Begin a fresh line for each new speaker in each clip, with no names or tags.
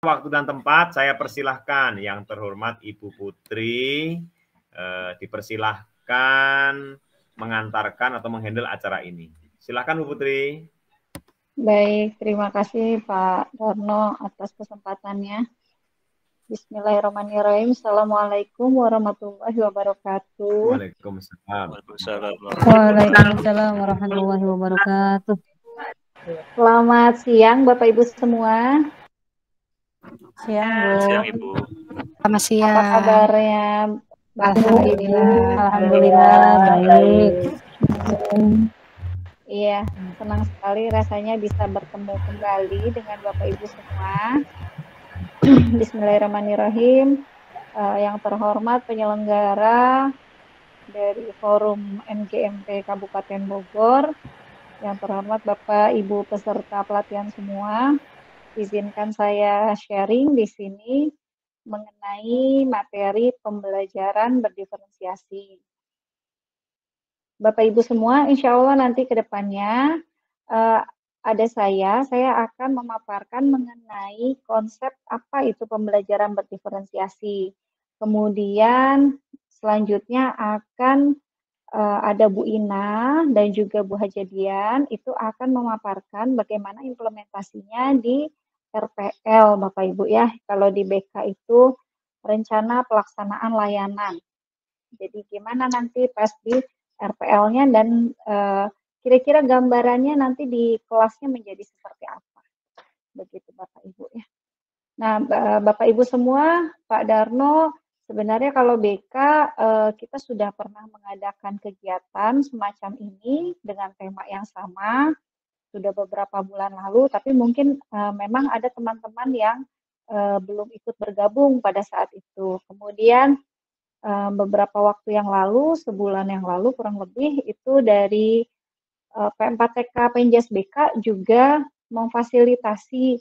waktu dan tempat saya persilahkan yang terhormat Ibu Putri dipersilahkan mengantarkan atau menghandle acara ini. Silahkan Bu Putri.
Baik, terima kasih Pak Darno atas kesempatannya. Bismillahirrahmanirrahim. Assalamualaikum warahmatullahi wabarakatuh.
Waalaikumsalam.
Waalaikumsalam warahmatullahi wabarakatuh.
Selamat siang Bapak Ibu semua.
Siang Bu.
Siang Ibu.
Selamat siang.
Apa kabarnya?
Alhamdulillah baik.
Iya, senang sekali rasanya bisa bertemu kembali dengan Bapak Ibu semua. Bismillahirrahmanirrahim. Yang terhormat penyelenggara dari Forum MGMP Kabupaten Bogor, yang terhormat Bapak Ibu peserta pelatihan semua, izinkan saya sharing di sini mengenai materi pembelajaran berdiferensiasi. Bapak Ibu semua, insya Allah nanti ke depannya ada saya akan memaparkan mengenai konsep apa itu pembelajaran berdiferensiasi. Kemudian selanjutnya akan ada Bu Ina dan juga Bu Hajadian, itu akan memaparkan bagaimana implementasinya di RPL Bapak Ibu ya. Kalau di BK itu rencana pelaksanaan layanan. Jadi gimana nanti pas di RPL-nya dan kira-kira gambarannya nanti di kelasnya menjadi seperti apa. Begitu Bapak Ibu ya. Nah, Bapak Ibu semua, Pak Darno, sebenarnya kalau BK kita sudah pernah mengadakan kegiatan semacam ini dengan tema yang sama sudah beberapa bulan lalu, tapi mungkin memang ada teman-teman yang belum ikut bergabung pada saat itu. Kemudian beberapa waktu yang lalu, sebulan yang lalu kurang lebih, itu dari P4TK Penjas BK juga memfasilitasi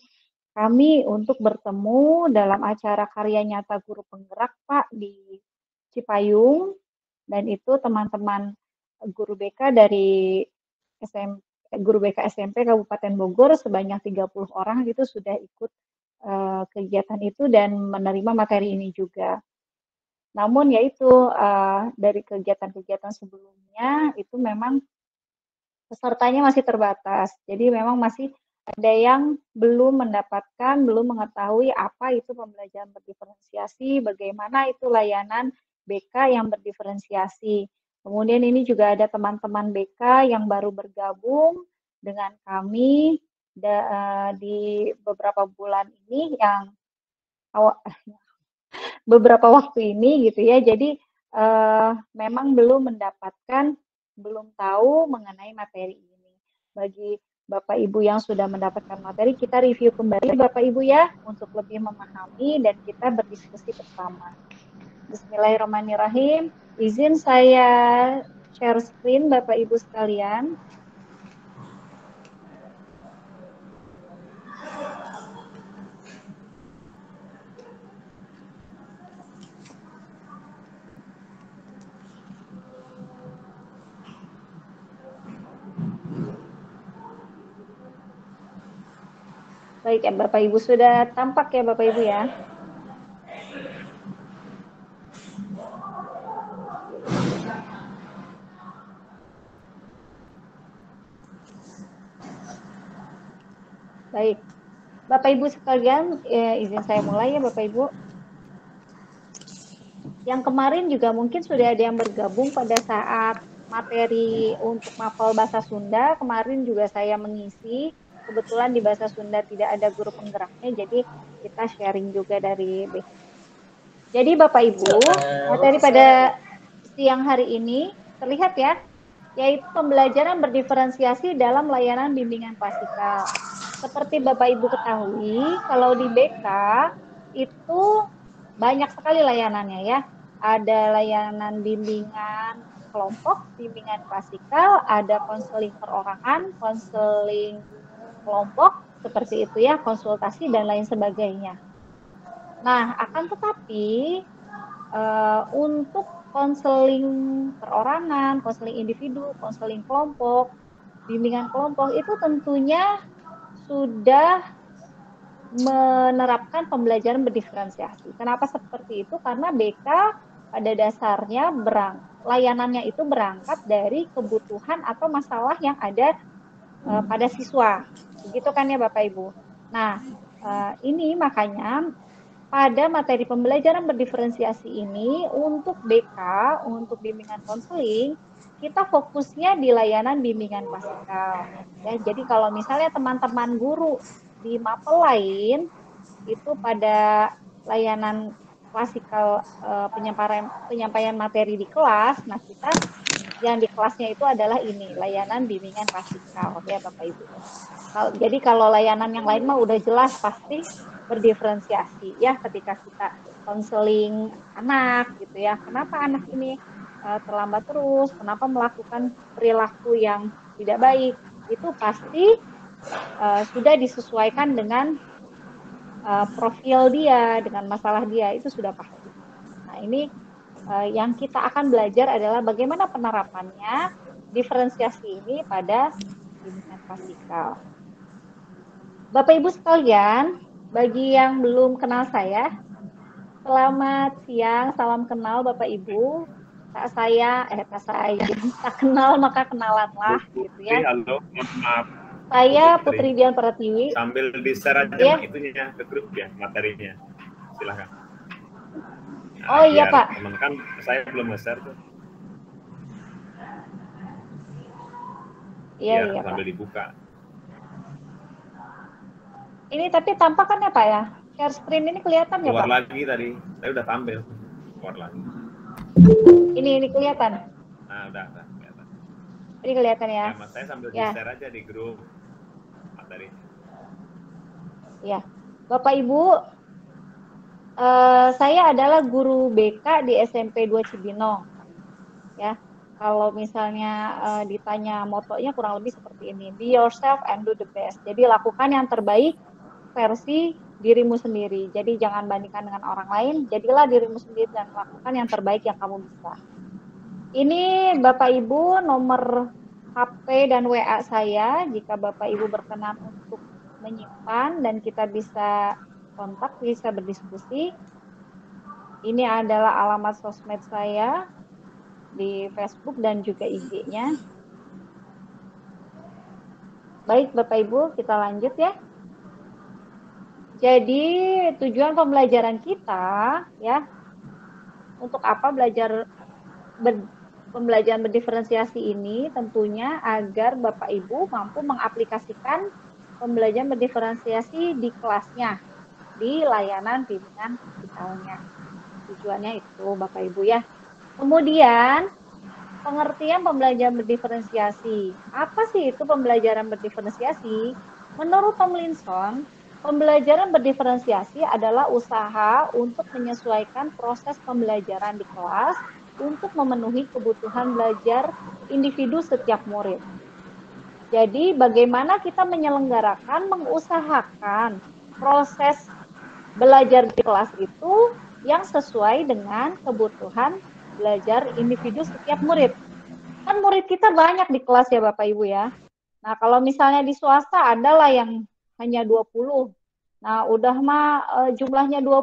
kami untuk bertemu dalam acara karya nyata guru penggerak Pak di Cipayung, dan itu teman-teman guru BK dari guru BK SMP Kabupaten Bogor sebanyak 30 orang itu sudah ikut kegiatan itu dan menerima materi ini juga. Namun yaitu dari kegiatan-kegiatan sebelumnya itu memang pesertanya masih terbatas. Jadi memang masih ada yang belum mendapatkan, belum mengetahui apa itu pembelajaran berdiferensiasi, bagaimana itu layanan BK yang berdiferensiasi. Kemudian ini juga ada teman-teman BK yang baru bergabung dengan kami di beberapa bulan ini yang beberapa waktu ini gitu ya. Jadi memang belum mendapatkan, belum tahu mengenai materi ini. Bagi Bapak Ibu yang sudah mendapatkan materi, kita review kembali Bapak Ibu ya untuk lebih memahami dan kita berdiskusi bersama. Bismillahirrahmanirrahim. Izin saya share screen Bapak Ibu sekalian. Baik ya Bapak Ibu, sudah tampak ya Bapak Ibu ya? Baik, Bapak Ibu sekalian, izin saya mulai ya Bapak Ibu. Yang kemarin juga mungkin sudah ada yang bergabung pada saat materi untuk mapel bahasa Sunda. Kemarin juga saya mengisi. Kebetulan di bahasa Sunda tidak ada guru penggeraknya, jadi kita sharing juga dari BK. Jadi Bapak Ibu, materi pada siang hari ini terlihat ya, yaitu pembelajaran berdiferensiasi dalam layanan bimbingan klasikal. Seperti Bapak Ibu ketahui, kalau di BK itu banyak sekali layanannya ya. Ada layanan bimbingan kelompok, bimbingan klasikal, ada konseling perorangan, konseling kelompok, seperti itu ya, konsultasi dan lain sebagainya. Nah, akan tetapi untuk konseling perorangan, konseling individu, konseling kelompok, bimbingan kelompok itu tentunya sudah menerapkan pembelajaran berdiferensiasi. Kenapa seperti itu? Karena BK pada dasarnya layanannya itu berangkat dari kebutuhan atau masalah yang ada pada siswa. Begitu kan ya Bapak Ibu? Nah, ini makanya pada materi pembelajaran berdiferensiasi ini untuk BK, untuk bimbingan konseling, kita fokusnya di layanan bimbingan klasikal. Ya, jadi kalau misalnya teman-teman guru di mapel lain itu pada layanan klasikal penyampaian materi di kelas, nah kita yang di kelasnya itu adalah ini layanan bimbingan klasikal ya Bapak Ibu. Jadi kalau layanan yang lain mah udah jelas pasti berdiferensiasi ya ketika kita konseling anak gitu ya. Kenapa anak ini terlambat terus? Kenapa melakukan perilaku yang tidak baik? Itu pasti sudah disesuaikan dengan profil dia, dengan masalah dia, itu sudah pasti. Nah, ini yang kita akan belajar adalah bagaimana penerapannya diferensiasi ini pada bimbingan klasikal. Bapak Ibu sekalian, bagi yang belum kenal saya, selamat siang, salam kenal Bapak Ibu. Tak kenal maka kenalanlah gitu ya.
Halo, maaf.
Saya Putri Dian Pratiwi.
Sambil di-share aja ya, itunya ke grup ya, materinya. Silakan. Nah,
oh iya Pak.
Teman kan saya belum nge-share tuh.
Iya, iya
sambil
Pak.
Dibuka.
Ini tapi tampak kan ya Pak ya? Share screen ini kelihatan ya Pak?
Keluar lagi tadi, saya udah tampil. Keluar lagi.
Ini kelihatan?
Nah, udah kelihatan.
Ini kelihatan ya?
Ya, Mas, saya sambil di-share aja di grup materi.
Ya, Bapak Ibu, saya adalah guru BK di SMP 2 Cibinong. Ya, kalau misalnya ditanya motonya kurang lebih seperti ini, be yourself and do the best. Jadi lakukan yang terbaik versi dirimu sendiri. Jadi jangan bandingkan dengan orang lain, jadilah dirimu sendiri dan lakukan yang terbaik yang kamu bisa. Ini Bapak Ibu nomor HP dan WA saya, jika Bapak Ibu berkenan untuk menyimpan dan kita bisa kontak, bisa berdiskusi. Ini adalah alamat sosmed saya di Facebook dan juga IG-nya. Baik Bapak Ibu, kita lanjut ya. Jadi tujuan pembelajaran kita ya, untuk apa pembelajaran berdiferensiasi ini tentunya agar Bapak Ibu mampu mengaplikasikan pembelajaran berdiferensiasi di kelasnya, di layanan bimbingan klasikalnya. Tujuannya itu Bapak Ibu ya. Kemudian pengertian pembelajaran berdiferensiasi. Apa sih itu pembelajaran berdiferensiasi? Menurut Tomlinson, pembelajaran berdiferensiasi adalah usaha untuk menyesuaikan proses pembelajaran di kelas untuk memenuhi kebutuhan belajar individu setiap murid. Jadi bagaimana kita menyelenggarakan, mengusahakan proses belajar di kelas itu yang sesuai dengan kebutuhan belajar individu setiap murid. Kan murid kita banyak di kelas ya Bapak Ibu ya. Nah kalau misalnya di swasta adalah yang hanya 20. Nah udah mah jumlahnya 20,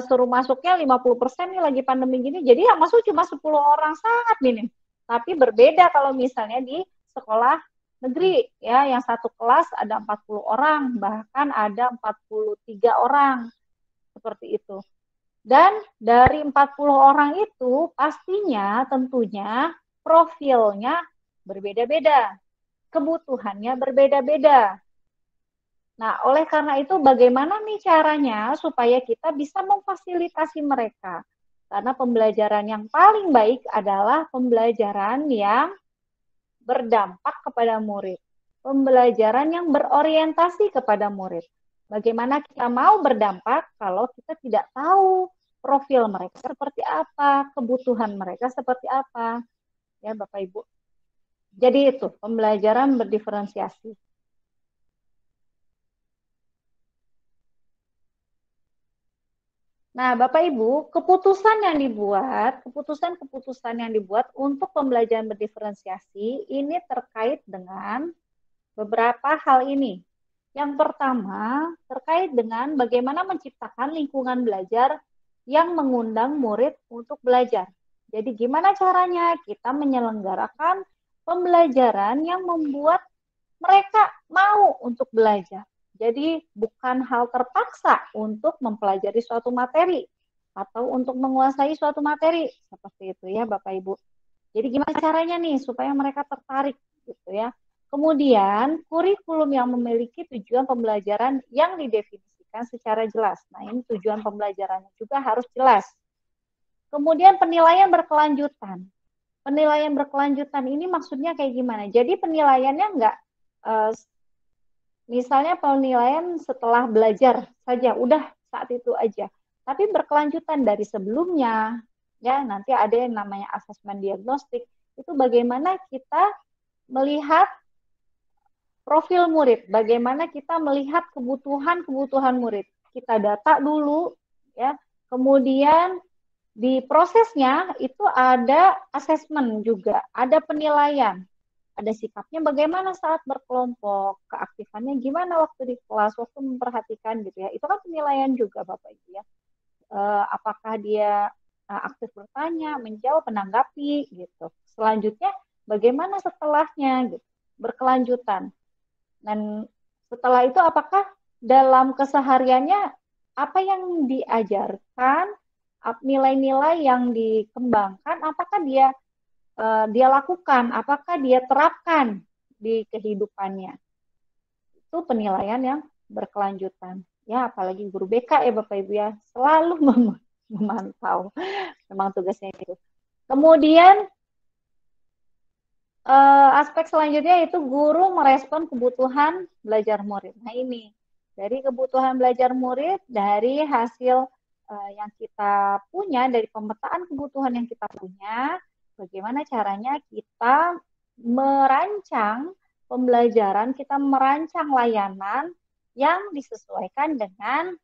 suruh masuknya 50% nih lagi pandemi gini. Jadi yang masuk cuma 10 orang, sangat minim. Tapi berbeda kalau misalnya di sekolah negeri ya, yang satu kelas ada 40 orang, bahkan ada 43 orang. Seperti itu. Dan dari 40 orang itu pastinya tentunya profilnya berbeda-beda, kebutuhannya berbeda-beda. Nah, oleh karena itu bagaimana nih caranya supaya kita bisa memfasilitasi mereka? Karena pembelajaran yang paling baik adalah pembelajaran yang berdampak kepada murid. Pembelajaran yang berorientasi kepada murid. Bagaimana kita mau berdampak kalau kita tidak tahu profil mereka seperti apa, kebutuhan mereka seperti apa. Ya, Bapak Ibu. Jadi itu pembelajaran berdiferensiasi. Nah, Bapak Ibu, keputusan yang dibuat untuk pembelajaran berdiferensiasi ini terkait dengan beberapa hal ini. Yang pertama, terkait dengan bagaimana menciptakan lingkungan belajar yang mengundang murid untuk belajar. Jadi gimana caranya kita menyelenggarakan pembelajaran yang membuat mereka mau untuk belajar. Jadi bukan hal terpaksa untuk mempelajari suatu materi atau untuk menguasai suatu materi. Seperti itu ya Bapak Ibu. Jadi gimana caranya nih supaya mereka tertarik gitu ya. Kemudian, kurikulum yang memiliki tujuan pembelajaran yang didefinisikan secara jelas. Nah, ini tujuan pembelajarannya juga harus jelas. Kemudian, penilaian berkelanjutan. Penilaian berkelanjutan ini maksudnya kayak gimana? Jadi, penilaiannya enggak, misalnya penilaian setelah belajar saja, udah saat itu aja. Tapi berkelanjutan dari sebelumnya, ya nanti ada yang namanya asesmen diagnostik. Itu bagaimana kita melihat profil murid, bagaimana kita melihat kebutuhan murid. Kita data dulu, ya. Kemudian di prosesnya itu ada asesmen juga, ada penilaian, ada sikapnya bagaimana saat berkelompok, keaktifannya gimana waktu di kelas, waktu memperhatikan gitu ya. Itu kan penilaian juga Bapak Ibu ya. Apakah dia aktif bertanya, menjawab, menanggapi gitu. Selanjutnya bagaimana setelahnya gitu, berkelanjutan. Dan setelah itu apakah dalam kesehariannya apa yang diajarkan, nilai-nilai yang dikembangkan, apakah dia lakukan, apakah dia terapkan di kehidupannya. Itu penilaian yang berkelanjutan. Ya, apalagi guru BK ya Bapak Ibu ya, selalu memantau. Memang tugasnya itu. Kemudian aspek selanjutnya itu guru merespon kebutuhan belajar murid. Nah ini, dari kebutuhan belajar murid, dari hasil yang kita punya, dari pemetaan kebutuhan yang kita punya, bagaimana caranya kita merancang pembelajaran, kita merancang layanan yang disesuaikan dengan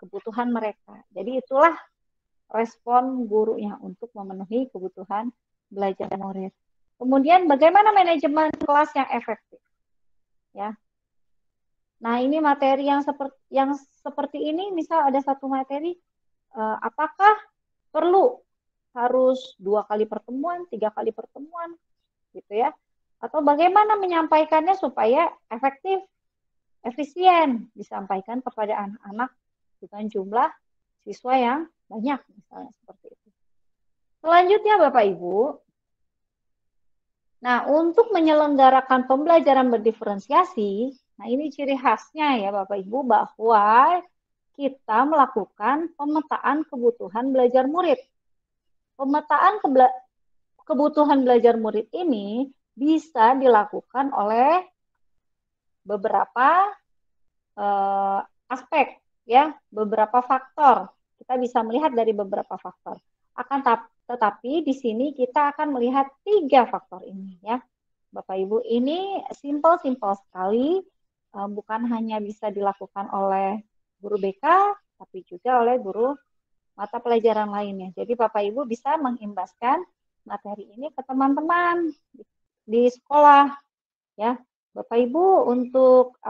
kebutuhan mereka. Jadi itulah respon gurunya untuk memenuhi kebutuhan belajar murid. Kemudian bagaimana manajemen kelas yang efektif, ya. Nah ini materi yang seperti ini, misal ada satu materi, apakah perlu harus 2 kali pertemuan, 3 kali pertemuan, gitu ya? Atau bagaimana menyampaikannya supaya efektif, efisien, disampaikan kepada anak-anak dengan jumlah siswa yang banyak, misalnya seperti itu. Selanjutnya Bapak Ibu. Nah, untuk menyelenggarakan pembelajaran berdiferensiasi, nah ini ciri khasnya ya Bapak Ibu, bahwa kita melakukan pemetaan kebutuhan belajar murid. Pemetaan kebutuhan belajar murid ini bisa dilakukan oleh beberapa aspek, ya, beberapa faktor. Kita bisa melihat dari beberapa faktor. Tetapi di sini kita akan melihat 3 faktor ini ya. Bapak Ibu, ini simple sekali, bukan hanya bisa dilakukan oleh guru BK, tapi juga oleh guru mata pelajaran lainnya. Jadi Bapak Ibu bisa mengimbaskan materi ini ke teman-teman di sekolah ya. Bapak Ibu untuk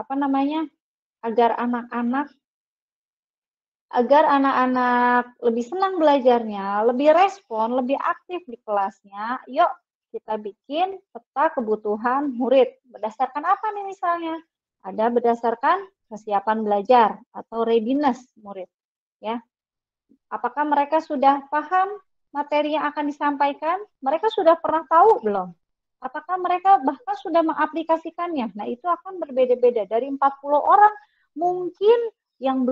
agar anak-anak lebih senang belajarnya, lebih respon, lebih aktif di kelasnya, yuk kita bikin peta kebutuhan murid. Berdasarkan apa nih misalnya? Ada berdasarkan kesiapan belajar atau readiness murid. Ya. Apakah mereka sudah paham materi yang akan disampaikan? Mereka sudah pernah tahu belum? Apakah mereka bahkan sudah mengaplikasikannya? Nah itu akan berbeda-beda. Dari 40 orang mungkin yang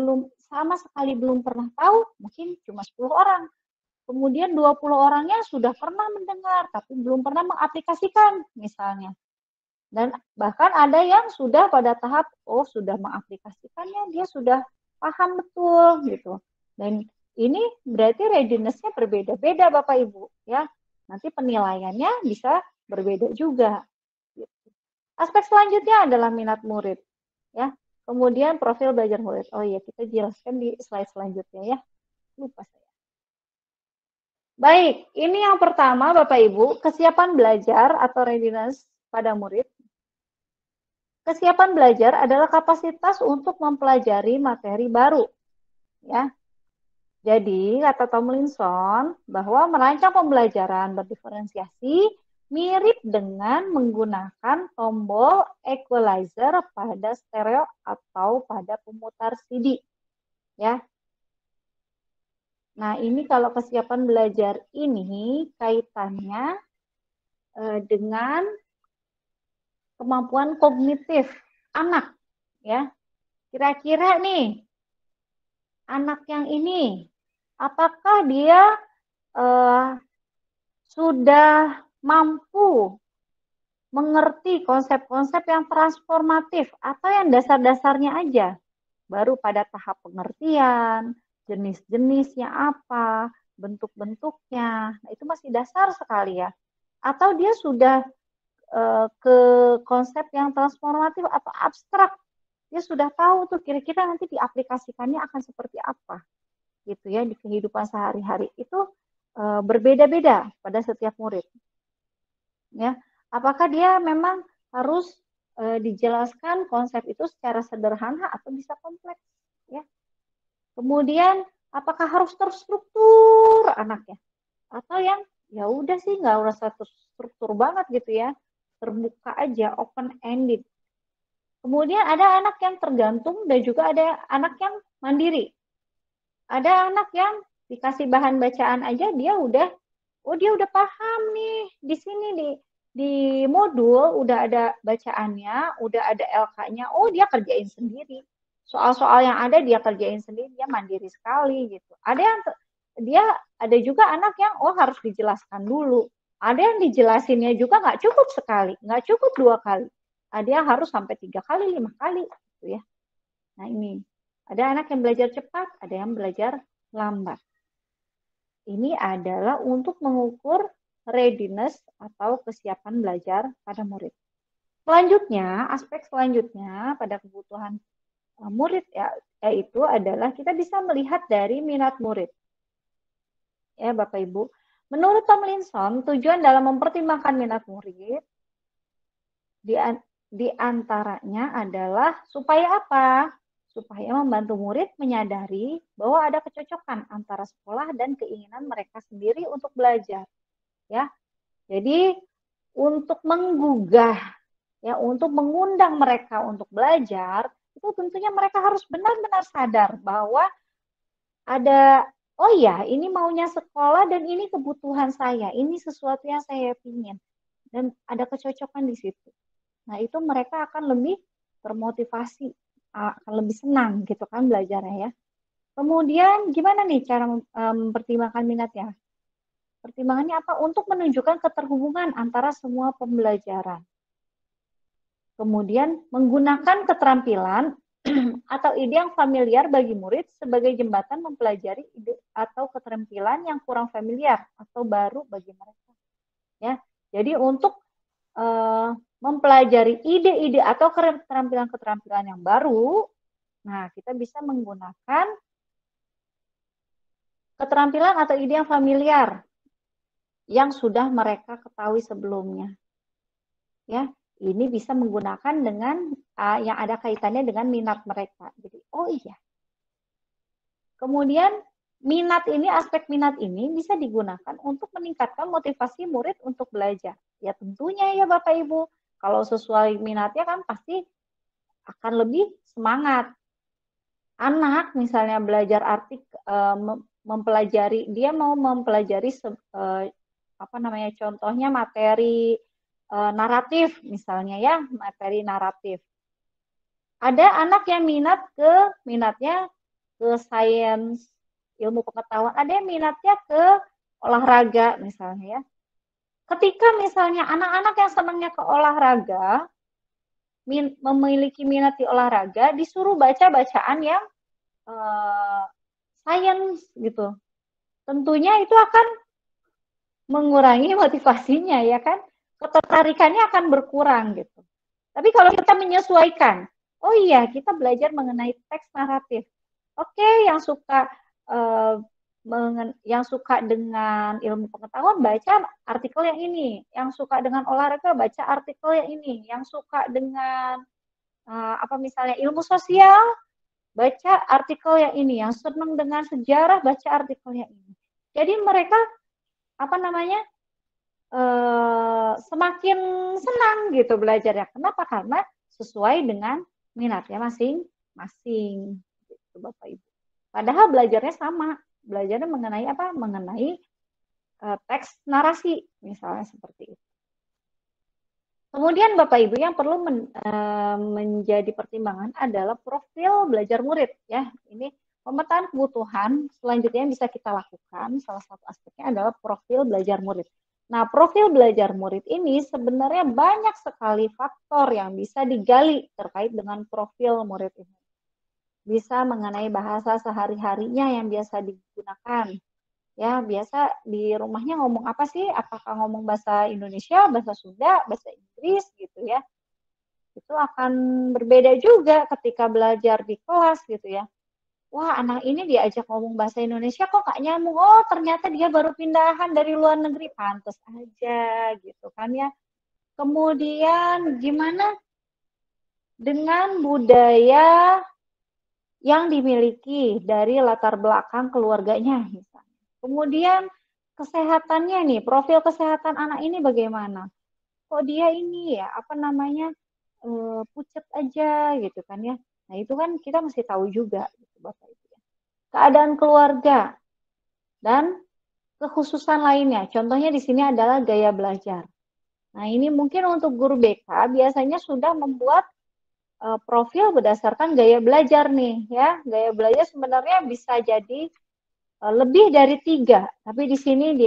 sama sekali belum pernah tahu, mungkin cuma 10 orang. Kemudian 20 orangnya sudah pernah mendengar, tapi belum pernah mengaplikasikan misalnya. Dan bahkan ada yang sudah pada tahap, sudah mengaplikasikannya, dia sudah paham betul gitu. Dan ini berarti readiness-nya berbeda-beda Bapak Ibu. Ya. Nanti penilaiannya bisa berbeda juga. Aspek selanjutnya adalah minat murid. Ya. Kemudian profil belajar murid. Oh iya, kita jelaskan di slide selanjutnya ya. Lupa saya. Baik, ini yang pertama Bapak Ibu, kesiapan belajar atau readiness pada murid. Kesiapan belajar adalah kapasitas untuk mempelajari materi baru. Ya. Jadi, kata Tomlinson, bahwa merancang pembelajaran berdiferensiasi mirip dengan menggunakan tombol equalizer pada stereo atau pada pemutar CD. Ya. Nah, ini kalau kesiapan belajar ini kaitannya dengan kemampuan kognitif anak, ya. Kira-kira nih, anak yang ini, apakah dia sudah mampu mengerti konsep-konsep yang transformatif atau yang dasar-dasarnya aja? Baru pada tahap pengertian, jenis-jenisnya apa, bentuk-bentuknya, nah, itu masih dasar sekali ya. Atau dia sudah ke konsep yang transformatif atau abstrak, dia sudah tahu tuh kira-kira nanti diaplikasikannya akan seperti apa, gitu ya, di kehidupan sehari-hari. Itu berbeda-beda pada setiap murid. Ya, apakah dia memang harus dijelaskan konsep itu secara sederhana atau bisa kompleks, ya. Kemudian apakah harus terstruktur anaknya atau yang ya udah sih nggak usah terstruktur banget gitu ya, terbuka aja, open ended. Kemudian ada anak yang tergantung dan juga ada anak yang mandiri. Ada anak yang dikasih bahan bacaan aja dia udah paham nih, di sini di modul udah ada bacaannya, udah ada LK-nya, oh dia kerjain sendiri. Soal-soal yang ada dia kerjain sendiri, dia mandiri sekali gitu. Ada juga anak yang harus dijelaskan dulu. Ada yang dijelasinnya juga nggak cukup sekali, nggak cukup 2 kali. Ada yang harus sampai 3 kali, 5 kali gitu ya. Nah ini, ada anak yang belajar cepat, ada yang belajar lambat. Ini adalah untuk mengukur readiness atau kesiapan belajar pada murid. Selanjutnya, aspek selanjutnya pada kebutuhan murid yaitu adalah kita bisa melihat dari minat murid. Ya, Bapak Ibu. Menurut Tomlinson, tujuan dalam mempertimbangkan minat murid di antaranya adalah supaya apa? Supaya membantu murid menyadari bahwa ada kecocokan antara sekolah dan keinginan mereka sendiri untuk belajar. Ya. Jadi untuk menggugah, ya, untuk mengundang mereka untuk belajar, itu tentunya mereka harus benar-benar sadar bahwa ada, oh ya, ini maunya sekolah dan ini kebutuhan saya, ini sesuatu yang saya ingin, dan ada kecocokan di situ. Nah, itu mereka akan lebih termotivasi, akan lebih senang gitu kan belajarnya ya. Kemudian gimana nih cara mempertimbangkan minatnya? Pertimbangannya apa? Untuk menunjukkan keterhubungan antara semua pembelajaran. Kemudian menggunakan keterampilan atau ide yang familiar bagi murid sebagai jembatan mempelajari ide atau keterampilan yang kurang familiar atau baru bagi mereka. Ya, jadi untuk mempelajari ide-ide atau keterampilan-keterampilan yang baru, nah kita bisa menggunakan keterampilan atau ide yang familiar yang sudah mereka ketahui sebelumnya. Ya, ini bisa menggunakan dengan yang ada kaitannya dengan minat mereka. Jadi, oh iya. Kemudian minat ini, aspek minat ini bisa digunakan untuk meningkatkan motivasi murid untuk belajar. Ya tentunya ya Bapak Ibu, kalau sesuai minatnya kan pasti akan lebih semangat. Anak misalnya belajar mempelajari, dia mau mempelajari contohnya materi naratif misalnya ya, materi naratif. Ada anak yang minatnya ke sains, ilmu pengetahuan, ada yang minatnya ke olahraga misalnya ya. Ketika misalnya anak-anak yang senangnya ke olahraga, memiliki minat di olahraga, disuruh baca bacaan yang sains gitu. Tentunya itu akan mengurangi motivasinya ya kan, ketertarikannya akan berkurang gitu. Tapi kalau kita menyesuaikan, oh iya kita belajar mengenai teks naratif. Oke, yang suka dengan ilmu pengetahuan baca artikel yang ini, yang suka dengan olahraga baca artikel yang ini, yang suka dengan apa misalnya ilmu sosial, baca artikel yang ini, yang senang dengan sejarah, baca artikel yang ini. Jadi mereka apa namanya semakin senang gitu belajarnya. Kenapa? Karena sesuai dengan minatnya masing-masing, gitu Bapak Ibu. Padahal belajarnya sama, belajarnya mengenai apa? Mengenai teks narasi, misalnya seperti itu. Kemudian Bapak Ibu yang perlu menjadi pertimbangan adalah profil belajar murid ya. Ini pemetaan kebutuhan selanjutnya yang bisa kita lakukan. Salah satu aspeknya adalah profil belajar murid. Nah, profil belajar murid ini sebenarnya banyak sekali faktor yang bisa digali terkait dengan profil murid ini. Bisa mengenai bahasa sehari-harinya yang biasa digunakan. Ya, biasa di rumahnya ngomong apa sih? Apakah ngomong bahasa Indonesia, bahasa Sunda, bahasa Inggris gitu ya. Itu akan berbeda juga ketika belajar di kelas gitu ya. Wah, anak ini diajak ngomong bahasa Indonesia kok gak nyambung. Oh, ternyata dia baru pindahan dari luar negeri. Pantes aja gitu kan ya. Kemudian gimana dengan budaya yang dimiliki dari latar belakang keluarganya misalnya. Kemudian kesehatannya nih, profil kesehatan anak ini bagaimana? Kok dia ini ya, apa namanya, pucet aja gitu kan ya. Nah itu kan kita mesti tahu juga gitu Bapak Ibu ya. Keadaan keluarga dan kekhususan lainnya. Contohnya di sini adalah gaya belajar. Nah ini mungkin untuk guru BK biasanya sudah membuat profil berdasarkan gaya belajar nih ya. Gaya belajar sebenarnya bisa jadi lebih dari 3, tapi di sini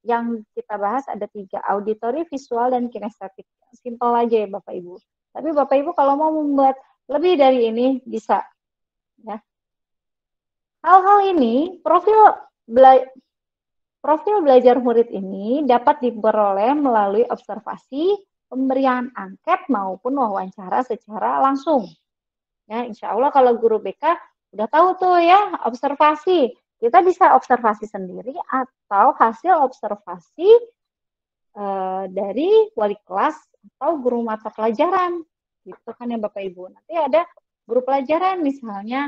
yang kita bahas ada 3, auditory, visual, dan kinestetik. Simpel aja ya Bapak Ibu. Tapi Bapak Ibu kalau mau membuat lebih dari ini bisa. Ya. Hal-hal ini, profil belajar murid ini dapat diperoleh melalui observasi, pemberian angket maupun wawancara secara langsung. Ya, insya Allah kalau guru BK udah tahu tuh ya observasi. Kita bisa observasi sendiri atau hasil observasi dari wali kelas atau guru mata pelajaran. Gitu kan ya Bapak Ibu. Nanti ada guru pelajaran misalnya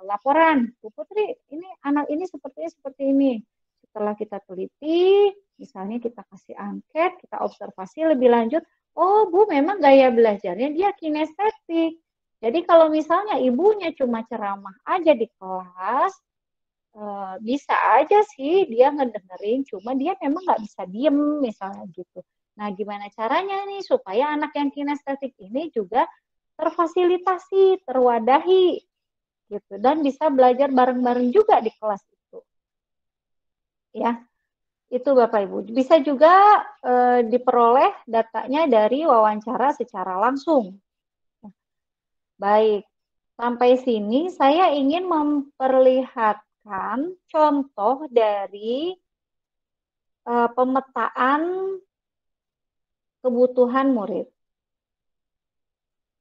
laporan, Bu Putri, ini anak ini sepertinya seperti ini. Setelah kita teliti, misalnya kita kasih angket, kita observasi lebih lanjut, oh Bu memang gaya belajarnya dia kinestetik. Jadi kalau misalnya ibunya cuma ceramah aja di kelas, bisa aja sih dia ngedengerin, cuma dia memang nggak bisa diem misalnya gitu. Nah gimana caranya nih supaya anak yang kinestetik ini juga terfasilitasi, terwadahi gitu, dan bisa belajar bareng-bareng juga di kelas itu. Ya, itu Bapak Ibu. Bisa juga diperoleh datanya dari wawancara secara langsung. Baik, sampai sini saya ingin memperlihatkan contoh dari pemetaan kebutuhan murid.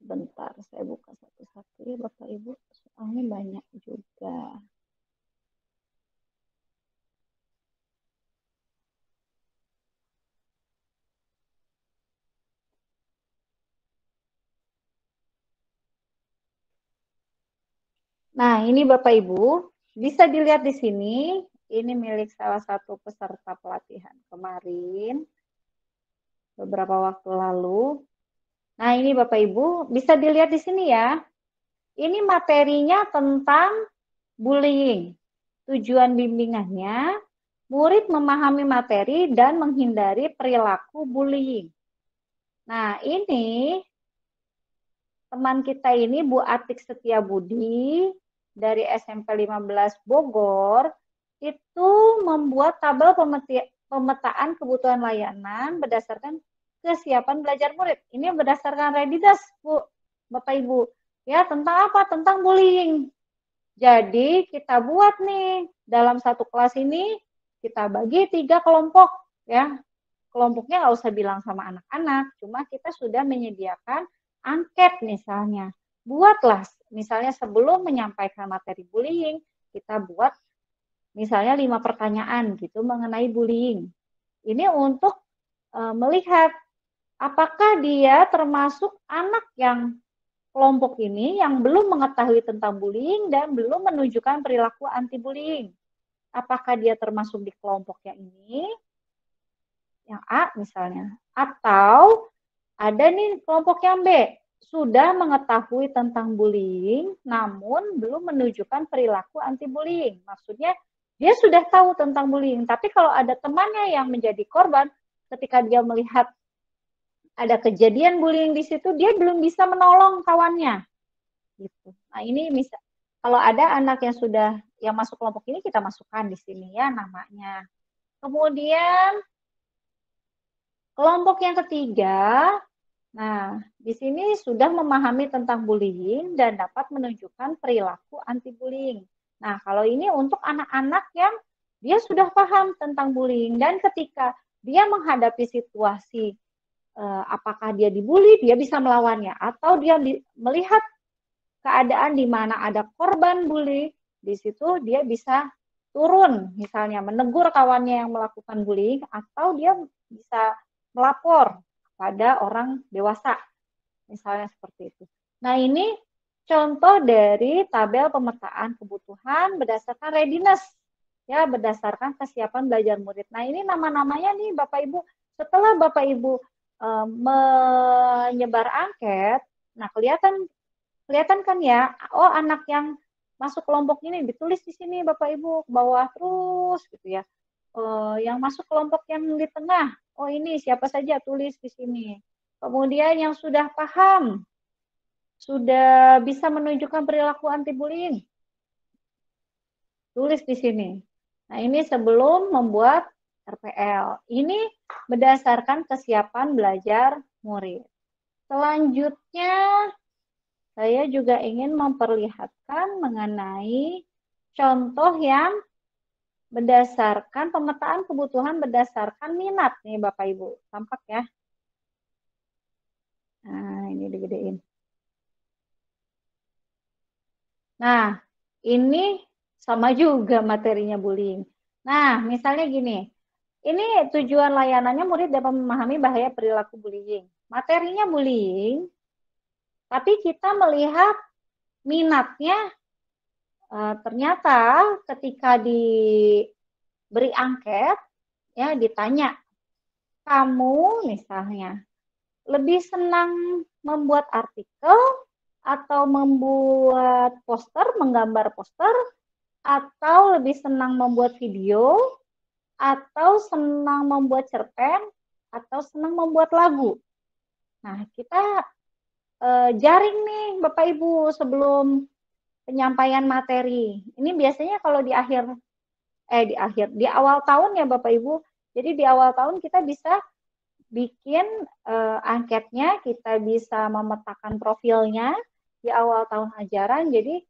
Bentar, saya buka satu-satu ya Bapak Ibu, soalnya banyak juga. Nah, ini Bapak Ibu, bisa dilihat di sini, ini milik salah satu peserta pelatihan kemarin, beberapa waktu lalu. Nah, ini Bapak Ibu, bisa dilihat di sini ya. Ini materinya tentang bullying. Tujuan bimbingannya, murid memahami materi dan menghindari perilaku bullying. Nah, ini teman kita ini Bu Atik Setiabudi dari SMP 15 Bogor itu membuat tabel pemetaan kebutuhan layanan berdasarkan kesiapan belajar murid. Ini berdasarkan readiness, Bu, Bapak Ibu. Ya, tentang apa? Tentang bullying. Jadi kita buat nih dalam satu kelas ini kita bagi 3 kelompok ya. Kelompoknya nggak usah bilang sama anak-anak, cuma kita sudah menyediakan angket misalnya. Buatlah misalnya sebelum menyampaikan materi bullying, kita buat misalnya 5 pertanyaan gitu mengenai bullying. Ini untuk melihat apakah dia termasuk anak yang kelompok ini yang belum mengetahui tentang bullying dan belum menunjukkan perilaku anti-bullying. Apakah dia termasuk di kelompok yang ini, yang A misalnya, atau ada nih kelompok yang B, sudah mengetahui tentang bullying, namun belum menunjukkan perilaku anti-bullying. Maksudnya, dia sudah tahu tentang bullying, tapi kalau ada temannya yang menjadi korban, ketika dia melihat ada kejadian bullying di situ, dia belum bisa menolong kawannya. Gitu. Nah, ini bisa, kalau ada anak yang sudah yang masuk kelompok ini, kita masukkan di sini ya namanya. Kemudian kelompok yang ketiga, nah di sini sudah memahami tentang bullying dan dapat menunjukkan perilaku anti-bullying. Nah, kalau ini untuk anak-anak yang dia sudah paham tentang bullying dan ketika dia menghadapi situasi apakah dia dibully, dia bisa melawannya, atau dia melihat keadaan di mana ada korban bully, di situ dia bisa turun, misalnya menegur kawannya yang melakukan bullying, atau dia bisa melapor pada orang dewasa, misalnya seperti itu. Nah, ini contoh dari tabel pemetaan kebutuhan berdasarkan readiness, ya, berdasarkan kesiapan belajar murid. Nah, ini nama-namanya nih Bapak Ibu, setelah Bapak Ibu menyebar angket, nah kelihatan kan ya, oh anak yang masuk kelompok ini ditulis di sini Bapak Ibu ke bawah terus gitu ya. Yang masuk kelompok yang di tengah, oh ini siapa saja tulis di sini. Kemudian yang sudah paham, sudah bisa menunjukkan perilaku anti-bullying, tulis di sini. Nah, ini sebelum membuat RPL. Ini berdasarkan kesiapan belajar murid. Selanjutnya, saya juga ingin memperlihatkan mengenai contoh yang berdasarkan pemetaan kebutuhan berdasarkan minat nih Bapak Ibu. Tampak ya? Nah, ini digedein. Nah, ini sama juga materinya bullying. Nah, misalnya gini, ini tujuan layanannya murid dapat memahami bahaya perilaku bullying. Materinya bullying, tapi kita melihat minatnya ternyata ketika diberi angket, ya ditanya, kamu misalnya lebih senang membuat artikel atau membuat poster, menggambar poster, atau lebih senang membuat video, atau senang membuat cerpen, atau senang membuat lagu. Nah, kita jaring nih Bapak Ibu sebelum penyampaian materi. Ini biasanya kalau di awal tahun ya Bapak Ibu. Jadi di awal tahun kita bisa bikin angketnya, kita bisa memetakan profilnya di awal tahun ajaran. Jadi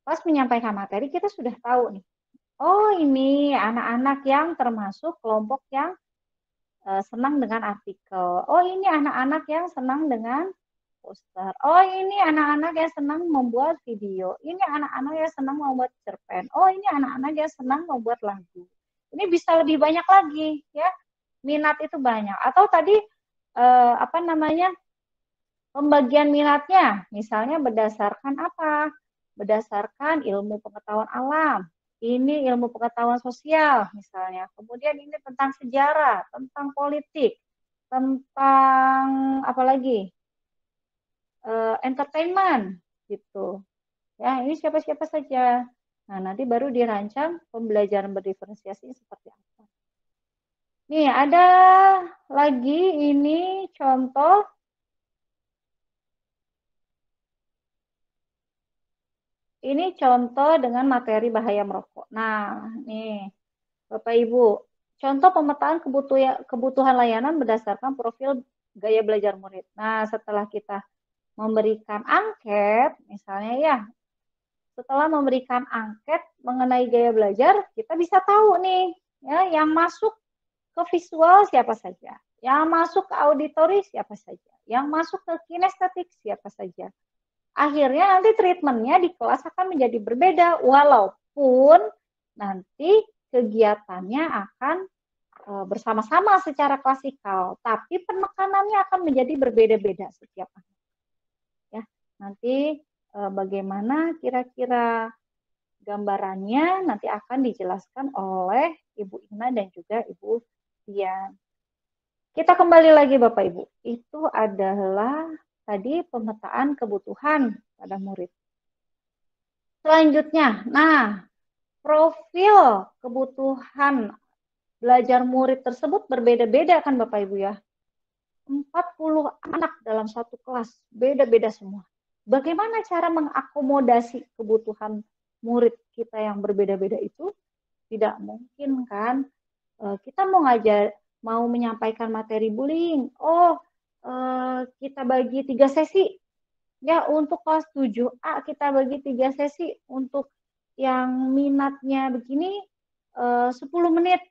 pas menyampaikan materi kita sudah tahu nih. Oh, ini anak-anak yang termasuk kelompok yang senang dengan artikel. Oh, ini anak-anak yang senang dengan poster. Oh, ini anak-anak yang senang membuat video. Ini anak-anak yang senang membuat cerpen. Oh, ini anak-anak yang senang membuat lagu. Ini bisa lebih banyak lagi, ya. Minat itu banyak. Atau tadi pembagian minatnya, misalnya berdasarkan apa? Berdasarkan ilmu pengetahuan alam. Ini ilmu pengetahuan sosial misalnya. Kemudian ini tentang sejarah, tentang politik, tentang apa lagi? Entertainment gitu. Ya, ini siapa-siapa saja. Nah, nanti baru dirancang pembelajaran berdiferensiasi seperti apa. Nih, ada lagi ini contoh ini contoh dengan materi bahaya merokok. Nah, nih Bapak Ibu, contoh pemetaan kebutuhan layanan berdasarkan profil gaya belajar murid. Nah, setelah kita memberikan angket, misalnya ya, setelah memberikan angket mengenai gaya belajar, kita bisa tahu nih, ya, yang masuk ke visual siapa saja, yang masuk ke auditory siapa saja, yang masuk ke kinestetik siapa saja. Akhirnya nanti treatmentnya di kelas akan menjadi berbeda, walaupun nanti kegiatannya akan bersama-sama secara klasikal, tapi penekanannya akan menjadi berbeda-beda setiap anak. Ya. Nanti bagaimana kira-kira gambarannya nanti akan dijelaskan oleh Ibu Ina dan juga Ibu Dian. Kita kembali lagi Bapak Ibu, itu adalah tadi pemetaan kebutuhan pada murid. Selanjutnya, nah profil kebutuhan belajar murid tersebut berbeda-beda kan Bapak Ibu ya. 40 anak dalam satu kelas, beda-beda semua. Bagaimana cara mengakomodasi kebutuhan murid kita yang berbeda-beda itu? Tidak mungkin kan kita mau menyampaikan materi bullying. Kita bagi 3 sesi. Ya, untuk kelas 7A kita bagi 3 sesi. Untuk yang minatnya begini 10 menit.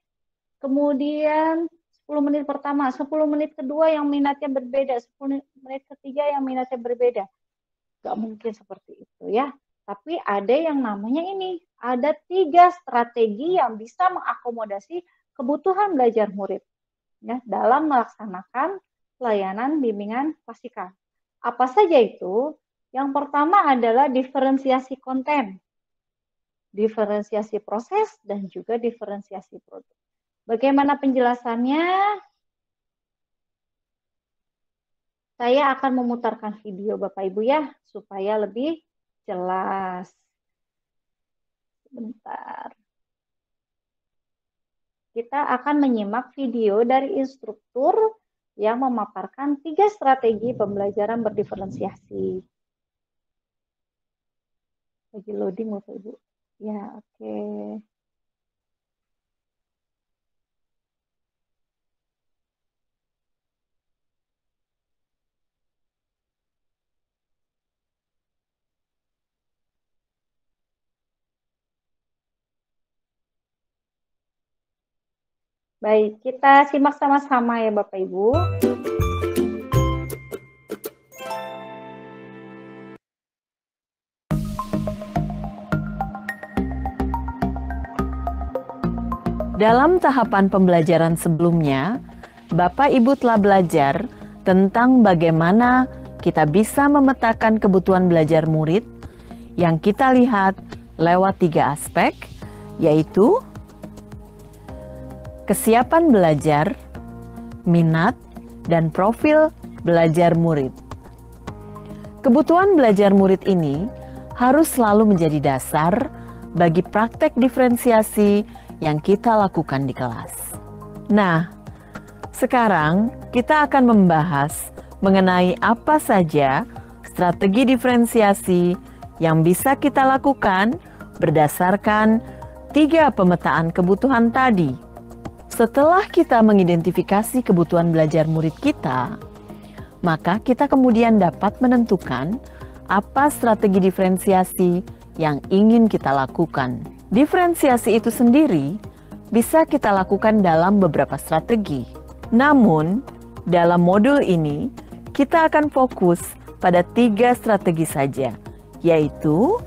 Kemudian 10 menit pertama, 10 menit kedua yang minatnya berbeda, 10 menit ketiga yang minatnya berbeda. Gak mungkin seperti itu ya. Tapi ada yang namanya ini, ada 3 strategi yang bisa mengakomodasi kebutuhan belajar murid ya, dalam melaksanakan pelayanan bimbingan klasikal. Apa saja itu? Yang pertama adalah diferensiasi konten, diferensiasi proses, dan juga diferensiasi produk. Bagaimana penjelasannya? Saya akan memutarkan video Bapak Ibu ya, supaya lebih jelas. Sebentar. Kita akan menyimak video dari instruktur yang memaparkan 3 strategi pembelajaran berdiferensiasi. Lagi loading Bapak Ibu. Ya, oke. Baik, kita simak sama-sama ya Bapak Ibu.
Dalam tahapan pembelajaran sebelumnya, Bapak Ibu telah belajar tentang bagaimana kita bisa memetakan kebutuhan belajar murid yang kita lihat lewat 3 aspek, yaitu kesiapan belajar, minat, dan profil belajar murid. Kebutuhan belajar murid ini harus selalu menjadi dasar bagi praktek diferensiasi yang kita lakukan di kelas. Nah, sekarang kita akan membahas mengenai apa saja strategi diferensiasi yang bisa kita lakukan berdasarkan 3 pemetaan kebutuhan tadi. Setelah kita mengidentifikasi kebutuhan belajar murid kita, maka kita kemudian dapat menentukan apa strategi diferensiasi yang ingin kita lakukan. Diferensiasi itu sendiri bisa kita lakukan dalam beberapa strategi. Namun, dalam modul ini, kita akan fokus pada 3 strategi saja, yaitu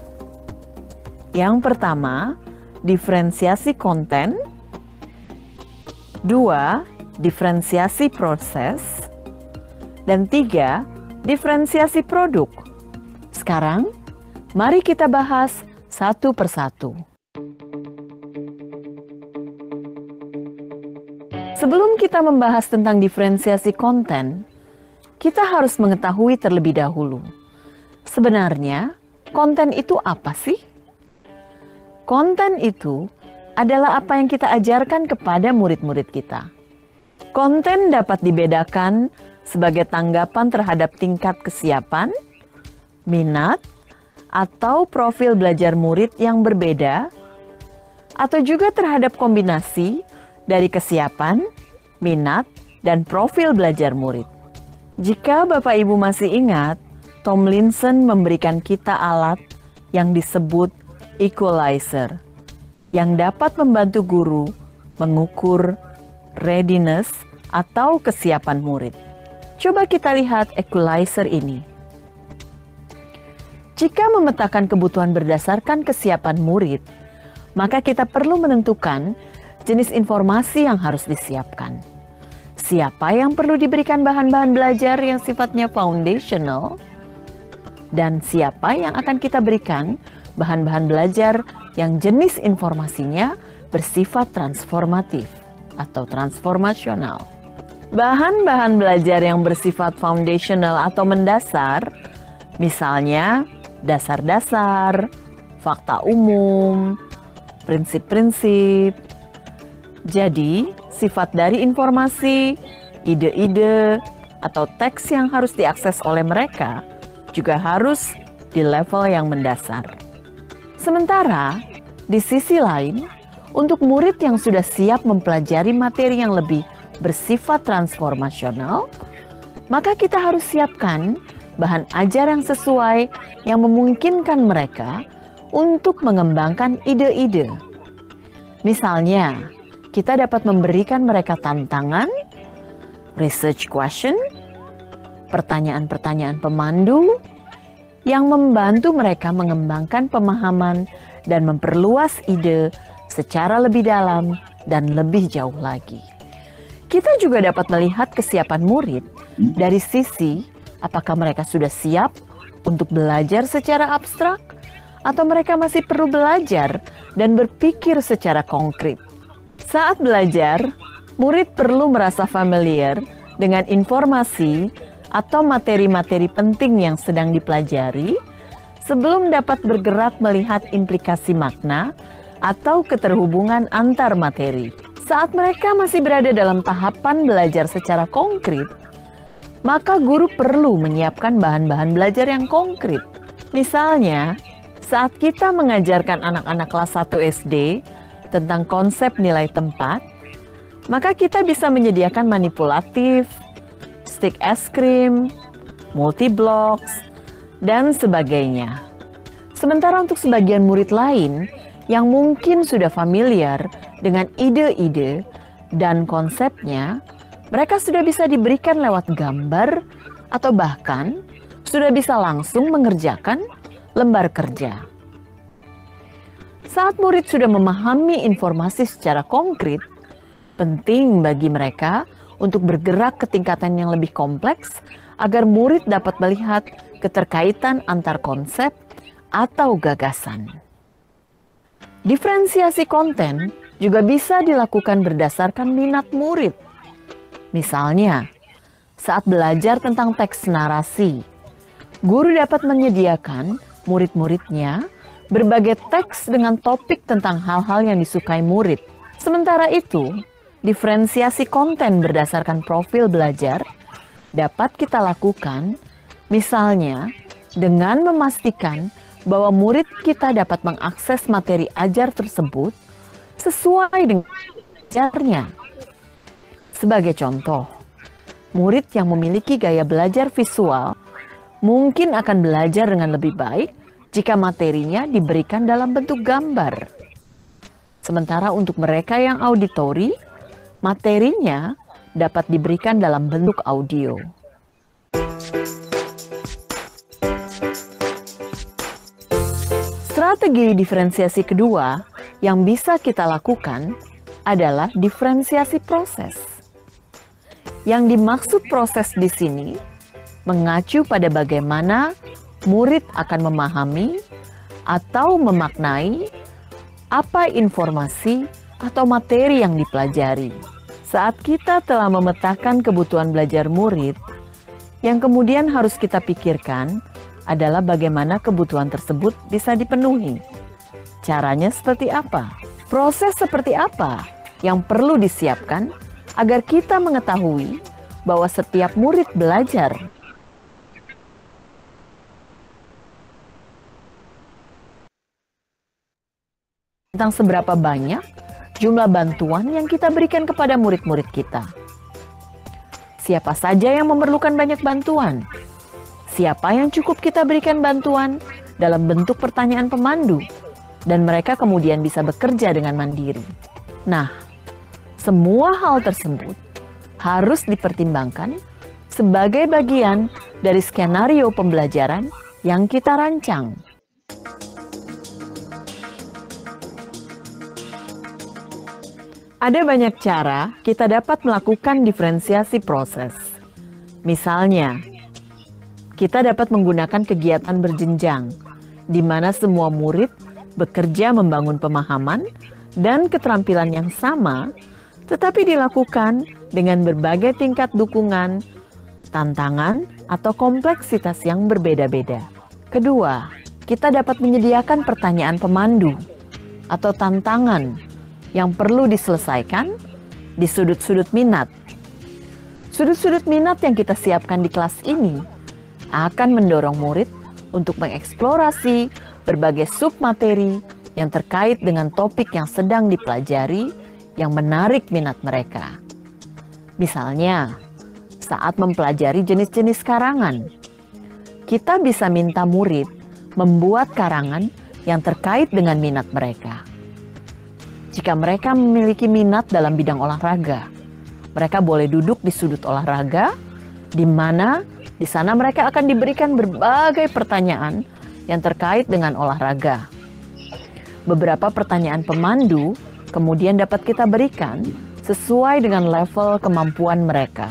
yang pertama, diferensiasi konten, 2, diferensiasi proses, dan 3, diferensiasi produk. Sekarang, mari kita bahas satu persatu. Sebelum kita membahas tentang diferensiasi konten, kita harus mengetahui terlebih dahulu, sebenarnya konten itu apa sih? Konten itu adalah apa yang kita ajarkan kepada murid-murid kita. Konten dapat dibedakan sebagai tanggapan terhadap tingkat kesiapan, minat, atau profil belajar murid yang berbeda, atau juga terhadap kombinasi dari kesiapan, minat, dan profil belajar murid. Jika Bapak Ibu masih ingat, Tomlinson memberikan kita alat yang disebut equalizer, yang dapat membantu guru mengukur readiness atau kesiapan murid. Coba kita lihat equalizer ini. Jika memetakan kebutuhan berdasarkan kesiapan murid, maka kita perlu menentukan jenis informasi yang harus disiapkan. Siapa yang perlu diberikan bahan-bahan belajar yang sifatnya foundational? dan siapa yang akan kita berikan bahan-bahan belajar yang jenis informasinya bersifat transformatif atau transformasional. Bahan-bahan belajar yang bersifat foundational atau mendasar, misalnya dasar-dasar, fakta umum, prinsip-prinsip. Jadi, sifat dari informasi, ide-ide, atau teks yang harus diakses oleh mereka juga harus di level yang mendasar. Sementara, di sisi lain, untuk murid yang sudah siap mempelajari materi yang lebih bersifat transformasional, maka kita harus siapkan bahan ajar yang sesuai yang memungkinkan mereka untuk mengembangkan ide-ide. Misalnya, kita dapat memberikan mereka tantangan, research question, pertanyaan-pertanyaan pemandu yang membantu mereka mengembangkan pemahaman dan memperluas ide secara lebih dalam dan lebih jauh lagi. Kita juga dapat melihat kesiapan murid dari sisi apakah mereka sudah siap untuk belajar secara abstrak atau mereka masih perlu belajar dan berpikir secara konkret. Saat belajar, murid perlu merasa familiar dengan informasi atau materi-materi penting yang sedang dipelajari sebelum dapat bergerak melihat implikasi makna atau keterhubungan antar materi. Saat mereka masih berada dalam tahapan belajar secara konkret, maka guru perlu menyiapkan bahan-bahan belajar yang konkret. Misalnya, saat kita mengajarkan anak-anak kelas 1 SD tentang konsep nilai tempat, maka kita bisa menyediakan manipulatif, stick es krim, multi-blocks, dan sebagainya. Sementara untuk sebagian murid lain yang mungkin sudah familiar dengan ide-ide dan konsepnya, mereka sudah bisa diberikan lewat gambar atau bahkan sudah bisa langsung mengerjakan lembar kerja. Saat murid sudah memahami informasi secara konkret, penting bagi mereka untuk bergerak ke tingkatan yang lebih kompleks agar murid dapat melihat keterkaitan antar konsep atau gagasan. Diferensiasi konten juga bisa dilakukan berdasarkan minat murid. Misalnya, saat belajar tentang teks narasi, guru dapat menyediakan murid-muridnya berbagai teks dengan topik tentang hal-hal yang disukai murid. Sementara itu, diferensiasi konten berdasarkan profil belajar dapat kita lakukan, misalnya dengan memastikan bahwa murid kita dapat mengakses materi ajar tersebut sesuai dengan ajarnya. Sebagai contoh, murid yang memiliki gaya belajar visual mungkin akan belajar dengan lebih baik jika materinya diberikan dalam bentuk gambar. Sementara untuk mereka yang auditori, materinya dapat diberikan dalam bentuk audio. Strategi diferensiasi kedua yang bisa kita lakukan adalah diferensiasi proses. Yang dimaksud proses di sini mengacu pada bagaimana murid akan memahami atau memaknai apa informasi atau materi yang dipelajari. Saat kita telah memetakan kebutuhan belajar murid, yang kemudian harus kita pikirkan adalah bagaimana kebutuhan tersebut bisa dipenuhi. Caranya seperti apa? Proses seperti apa yang perlu disiapkan agar kita mengetahui bahwa setiap murid belajar tentang seberapa banyak jumlah bantuan yang kita berikan kepada murid-murid kita. Siapa saja yang memerlukan banyak bantuan? Siapa yang cukup kita berikan bantuan dalam bentuk pertanyaan pemandu? Dan mereka kemudian bisa bekerja dengan mandiri. Nah, semua hal tersebut harus dipertimbangkan sebagai bagian dari skenario pembelajaran yang kita rancang. Ada banyak cara kita dapat melakukan diferensiasi proses. Misalnya, kita dapat menggunakan kegiatan berjenjang, di mana semua murid bekerja membangun pemahaman dan keterampilan yang sama, tetapi dilakukan dengan berbagai tingkat dukungan, tantangan, atau kompleksitas yang berbeda-beda. Kedua, kita dapat menyediakan pertanyaan pemandu atau tantangan yang perlu diselesaikan di sudut-sudut minat. Sudut-sudut minat yang kita siapkan di kelas ini akan mendorong murid untuk mengeksplorasi berbagai submateri yang terkait dengan topik yang sedang dipelajari yang menarik minat mereka. Misalnya, saat mempelajari jenis-jenis karangan, kita bisa minta murid membuat karangan yang terkait dengan minat mereka. Jika mereka memiliki minat dalam bidang olahraga, mereka boleh duduk di sudut olahraga, di mana di sana mereka akan diberikan berbagai pertanyaan yang terkait dengan olahraga. Beberapa pertanyaan pemandu kemudian dapat kita berikan sesuai dengan level kemampuan mereka.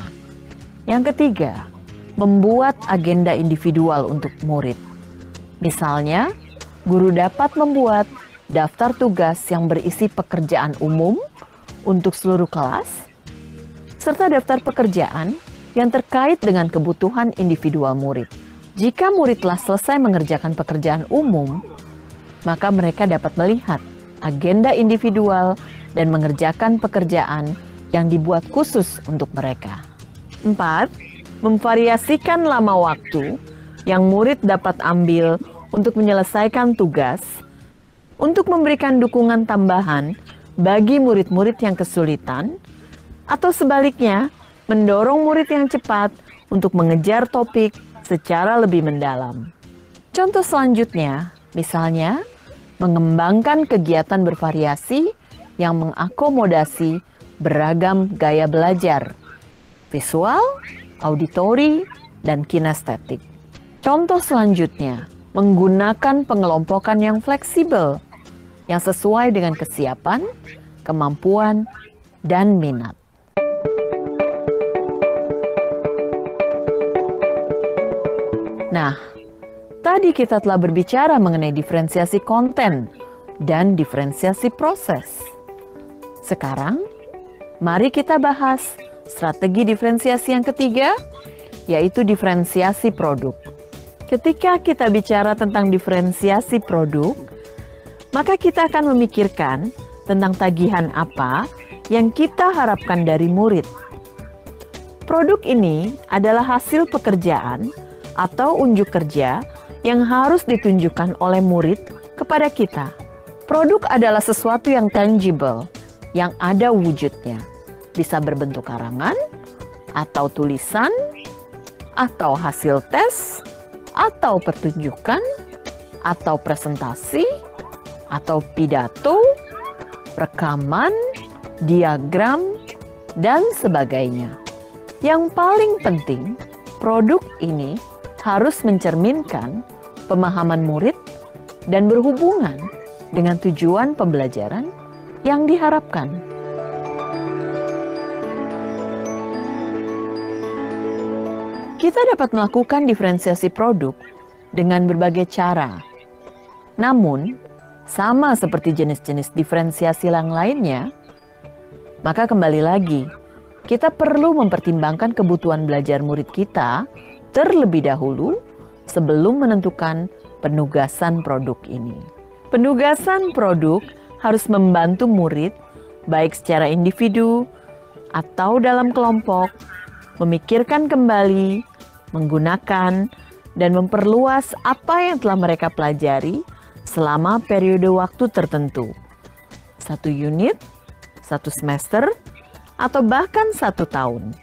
Yang ketiga, membuat agenda individual untuk murid. Misalnya, guru dapat membuat daftar tugas yang berisi pekerjaan umum untuk seluruh kelas, serta daftar pekerjaan yang terkait dengan kebutuhan individual murid. Jika murid telah selesai mengerjakan pekerjaan umum, maka mereka dapat melihat agenda individual dan mengerjakan pekerjaan yang dibuat khusus untuk mereka. 4. Memvariasikan lama waktu yang murid dapat ambil untuk menyelesaikan tugas, untuk memberikan dukungan tambahan bagi murid-murid yang kesulitan, atau sebaliknya, mendorong murid yang cepat untuk mengejar topik secara lebih mendalam. Contoh selanjutnya, misalnya, mengembangkan kegiatan bervariasi yang mengakomodasi beragam gaya belajar, visual, auditori, dan kinestetik. Contoh selanjutnya, menggunakan pengelompokan yang fleksibel, yang sesuai dengan kesiapan, kemampuan, dan minat. Nah, tadi kita telah berbicara mengenai diferensiasi konten dan diferensiasi proses. Sekarang, mari kita bahas strategi diferensiasi yang ketiga, yaitu diferensiasi produk. Ketika kita bicara tentang diferensiasi produk, maka kita akan memikirkan tentang tagihan apa yang kita harapkan dari murid. Produk ini adalah hasil pekerjaan atau unjuk kerja yang harus ditunjukkan oleh murid kepada kita. Produk adalah sesuatu yang tangible, yang ada wujudnya. Bisa berbentuk karangan, atau tulisan, atau hasil tes, atau pertunjukan, atau presentasi, atau pidato, rekaman, diagram, dan sebagainya. Yang paling penting, produk ini harus mencerminkan pemahaman murid dan berhubungan dengan tujuan pembelajaran yang diharapkan. Kita dapat melakukan diferensiasi produk dengan berbagai cara. Namun, sama seperti jenis-jenis diferensiasi yang lainnya, maka kembali lagi, kita perlu mempertimbangkan kebutuhan belajar murid kita terlebih dahulu sebelum menentukan penugasan produk ini. Penugasan produk harus membantu murid, baik secara individu atau dalam kelompok, memikirkan kembali, menggunakan, dan memperluas apa yang telah mereka pelajari selama periode waktu tertentu. 1 unit, 1 semester, atau bahkan 1 tahun.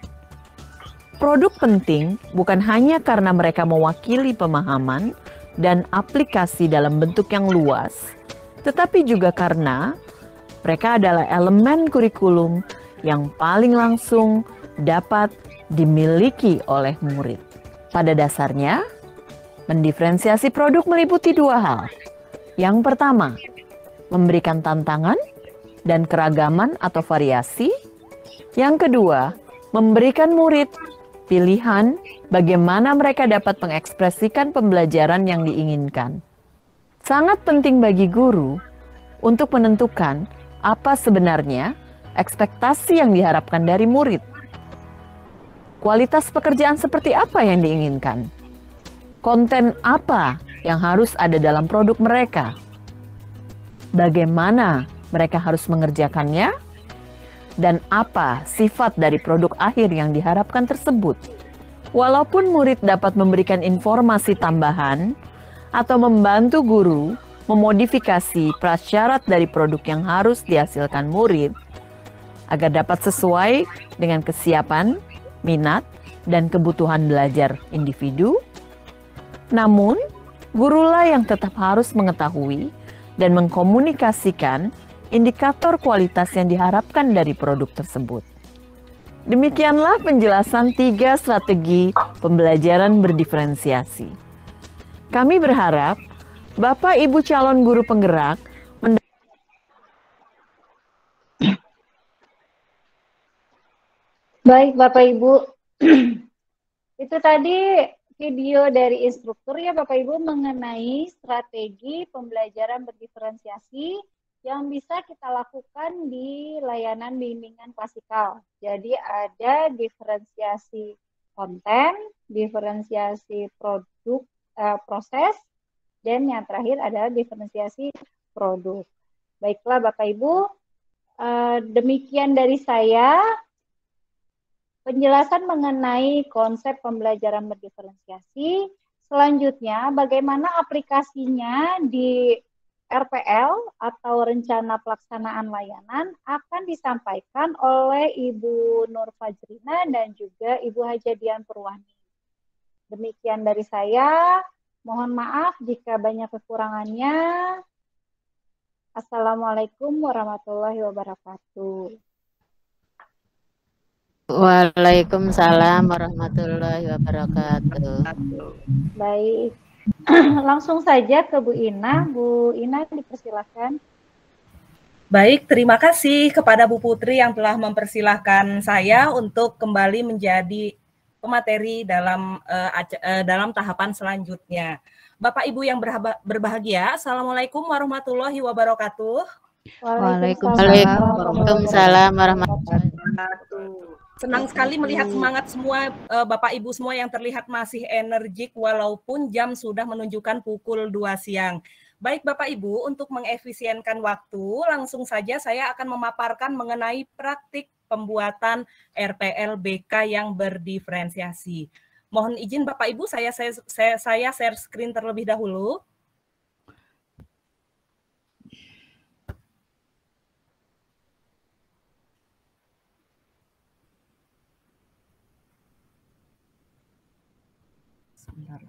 Produk penting bukan hanya karena mereka mewakili pemahaman dan aplikasi dalam bentuk yang luas, tetapi juga karena mereka adalah elemen kurikulum yang paling langsung dapat dimiliki oleh murid. Pada dasarnya, mendiferensiasi produk meliputi 2 hal. Yang pertama, memberikan tantangan dan keragaman atau variasi. Yang kedua, memberikan murid pilihan bagaimana mereka dapat mengekspresikan pembelajaran yang diinginkan. Sangat penting bagi guru untuk menentukan apa sebenarnya ekspektasi yang diharapkan dari murid. Kualitas pekerjaan seperti apa yang diinginkan? Konten apa yang harus ada dalam produk mereka? Bagaimana mereka harus mengerjakannya? Dan apa sifat dari produk akhir yang diharapkan tersebut? Walaupun murid dapat memberikan informasi tambahan atau membantu guru memodifikasi prasyarat dari produk yang harus dihasilkan murid agar dapat sesuai dengan kesiapan, minat, dan kebutuhan belajar individu, namun gurulah yang tetap harus mengetahui dan mengkomunikasikan indikator kualitas yang diharapkan dari produk tersebut. Demikianlah penjelasan 3 strategi pembelajaran berdiferensiasi. Kami berharap Bapak Ibu calon guru penggerak
Baik Bapak Ibu, itu tadi video dari instruktur ya Bapak Ibu mengenai strategi pembelajaran berdiferensiasi yang bisa kita lakukan di layanan bimbingan klasikal. Jadi ada diferensiasi konten, diferensiasi produk, proses, dan yang terakhir adalah diferensiasi produk. Baiklah Bapak Ibu, demikian dari saya penjelasan mengenai konsep pembelajaran berdiferensiasi. Selanjutnya, bagaimana aplikasinya di RPL atau rencana pelaksanaan layanan akan disampaikan oleh Ibu Nur Fajrina dan juga Ibu Hajadian Purwani. Demikian dari saya. Mohon maaf jika banyak kekurangannya. Assalamualaikum warahmatullahi wabarakatuh.
Waalaikumsalam warahmatullahi wabarakatuh.
Baik. Langsung saja ke Bu Ina. Bu Ina dipersilakan.
Baik, terima kasih kepada Bu Putri yang telah mempersilahkan saya untuk kembali menjadi pemateri dalam tahapan selanjutnya. Bapak Ibu yang berbahagia, Assalamualaikum warahmatullahi wabarakatuh.
Waalaikumsalam warahmatullahi wabarakatuh.
Senang sekali melihat semangat semua Bapak Ibu semua yang terlihat masih energik walaupun jam sudah menunjukkan pukul 2 siang. Baik Bapak Ibu, untuk mengefisienkan waktu, langsung saja saya akan memaparkan mengenai praktik pembuatan RPL-BK yang berdiferensiasi. Mohon izin Bapak Ibu, saya share screen terlebih dahulu. Sebentar.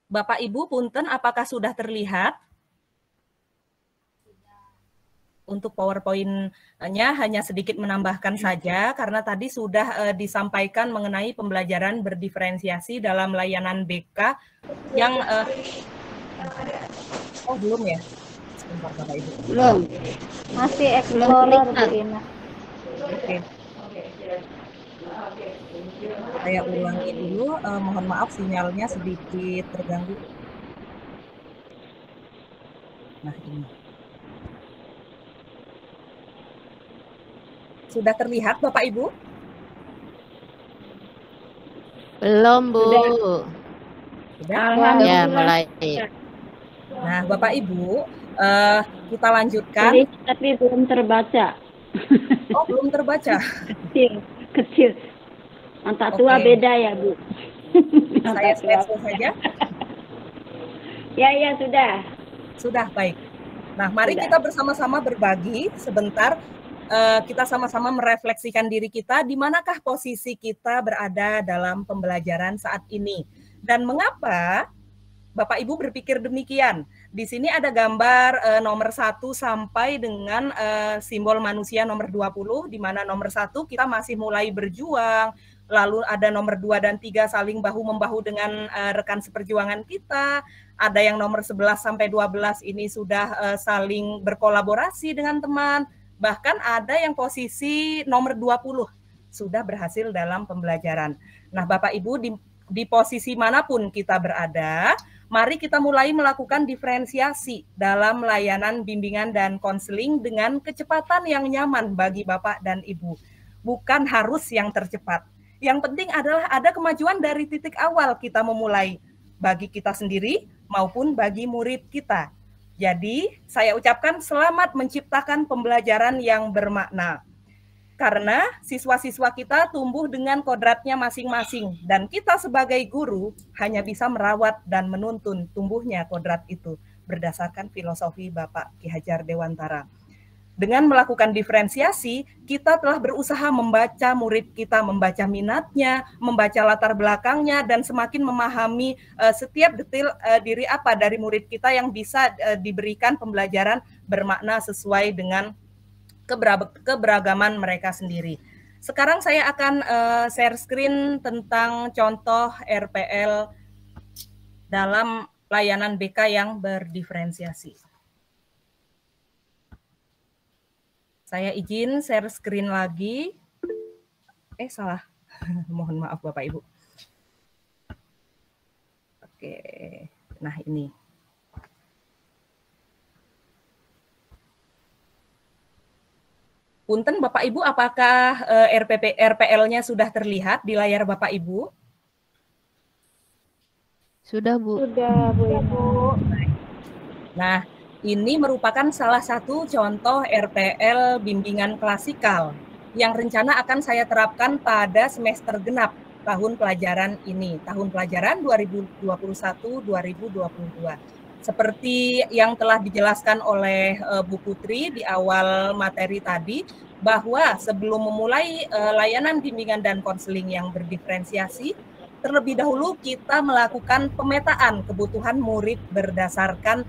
Bapak Ibu punten, apakah sudah terlihat? Untuk PowerPoint-nya hanya sedikit menambahkan saja karena tadi sudah disampaikan mengenai pembelajaran berdiferensiasi dalam layanan BK yang belum ya? Sebentar Bapak Ibu.
Belum. Masih Explorer Bu Ina.
Oke. Saya ulangi dulu, mohon maaf sinyalnya sedikit terganggu. Nah ini. Sudah terlihat Bapak Ibu?
Belum Bu.
Sudah?
Ya mulai.
Nah Bapak Ibu, kita lanjutkan.
Tapi belum terbaca.
Oh belum terbaca.
Kecil. Manta tua beda ya Bu.
Saya share saja.
Ya sudah.
Sudah baik. Nah mari kita bersama-sama berbagi sebentar. Kita sama-sama merefleksikan diri kita, di manakah posisi kita berada dalam pembelajaran saat ini. Dan mengapa Bapak Ibu berpikir demikian. Di sini ada gambar nomor 1 sampai dengan simbol manusia nomor 20, di mana nomor 1 kita masih mulai berjuang, lalu ada nomor 2 dan 3 saling bahu-membahu dengan rekan seperjuangan kita, ada yang nomor 11 sampai 12 ini sudah saling berkolaborasi dengan teman, bahkan ada yang posisi nomor 20 sudah berhasil dalam pembelajaran. Nah, Bapak Ibu di posisi manapun kita berada, mari kita mulai melakukan diferensiasi dalam layanan bimbingan dan konseling dengan kecepatan yang nyaman bagi Bapak dan Ibu. Bukan harus yang tercepat. Yang penting adalah ada kemajuan dari titik awal kita memulai, bagi kita sendiri maupun bagi murid kita. Jadi, saya ucapkan selamat menciptakan pembelajaran yang bermakna. Karena siswa-siswa kita tumbuh dengan kodratnya masing-masing, dan kita sebagai guru hanya bisa merawat dan menuntun tumbuhnya kodrat itu berdasarkan filosofi Bapak Ki Hajar Dewantara. Dengan melakukan diferensiasi, kita telah berusaha membaca murid kita, membaca minatnya, membaca latar belakangnya, dan semakin memahami setiap detail diri apa dari murid kita yang bisa diberikan pembelajaran bermakna sesuai dengan keberagaman mereka sendiri. Sekarang saya akan share screen tentang contoh RPL dalam layanan BK yang berdiferensiasi. Saya izin share screen lagi. Salah. Mohon maaf Bapak Ibu. Oke. Nah, ini. Punten Bapak Ibu, apakah RPL-nya sudah terlihat di layar Bapak Ibu?
Sudah, Bu.
Sudah, Bu Ina.
Nah, ini merupakan salah satu contoh RPL bimbingan klasikal yang rencana akan saya terapkan pada semester genap tahun pelajaran ini, tahun pelajaran 2021-2022. Seperti yang telah dijelaskan oleh Bu Putri di awal materi tadi, bahwa sebelum memulai layanan bimbingan dan konseling yang berdiferensiasi, terlebih dahulu kita melakukan pemetaan kebutuhan murid berdasarkan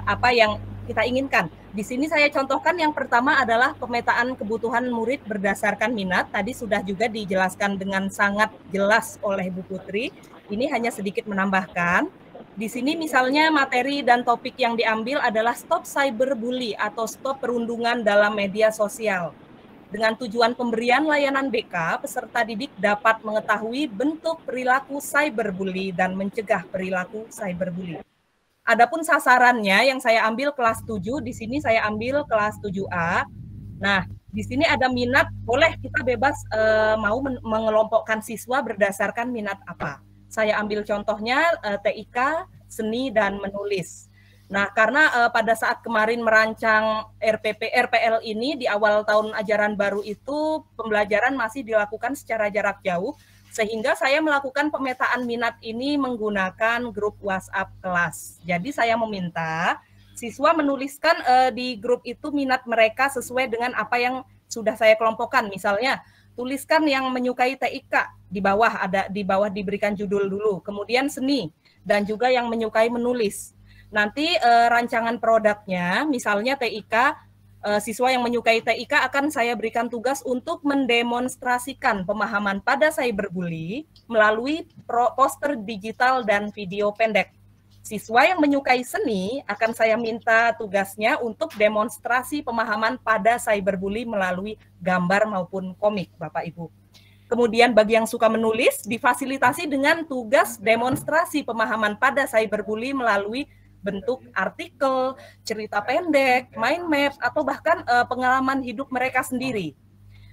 apa yang kita inginkan. Di sini saya contohkan yang pertama adalah pemetaan kebutuhan murid berdasarkan minat. Tadi sudah juga dijelaskan dengan sangat jelas oleh Bu Putri. Ini hanya sedikit menambahkan. Di sini misalnya materi dan topik yang diambil adalah stop cyberbully atau stop perundungan dalam media sosial. Dengan tujuan pemberian layanan BK, peserta didik dapat mengetahui bentuk perilaku cyberbully dan mencegah perilaku cyberbully. Adapun sasarannya yang saya ambil kelas 7, di sini saya ambil kelas 7A. Nah, di sini ada minat, boleh kita bebas mau mengelompokkan siswa berdasarkan minat apa. Saya ambil contohnya TIK, seni, dan menulis. Nah, karena pada saat kemarin merancang RPL ini di awal tahun ajaran baru itu pembelajaran masih dilakukan secara jarak jauh, sehingga saya melakukan pemetaan minat ini menggunakan grup WhatsApp kelas. Jadi saya meminta siswa menuliskan di grup itu minat mereka sesuai dengan apa yang sudah saya kelompokkan. Misalnya, tuliskan yang menyukai TIK, di bawah diberikan judul dulu, kemudian seni, dan juga yang menyukai menulis. Nanti rancangan produknya, misalnya TIK, siswa yang menyukai TIK akan saya berikan tugas untuk mendemonstrasikan pemahaman pada cyberbully melalui poster digital dan video pendek. Siswa yang menyukai seni akan saya minta tugasnya untuk demonstrasi pemahaman pada cyberbully melalui gambar maupun komik, Bapak Ibu. Kemudian bagi yang suka menulis, difasilitasi dengan tugas demonstrasi pemahaman pada cyberbully melalui bentuk artikel, cerita pendek, mind map, atau bahkan pengalaman hidup mereka sendiri.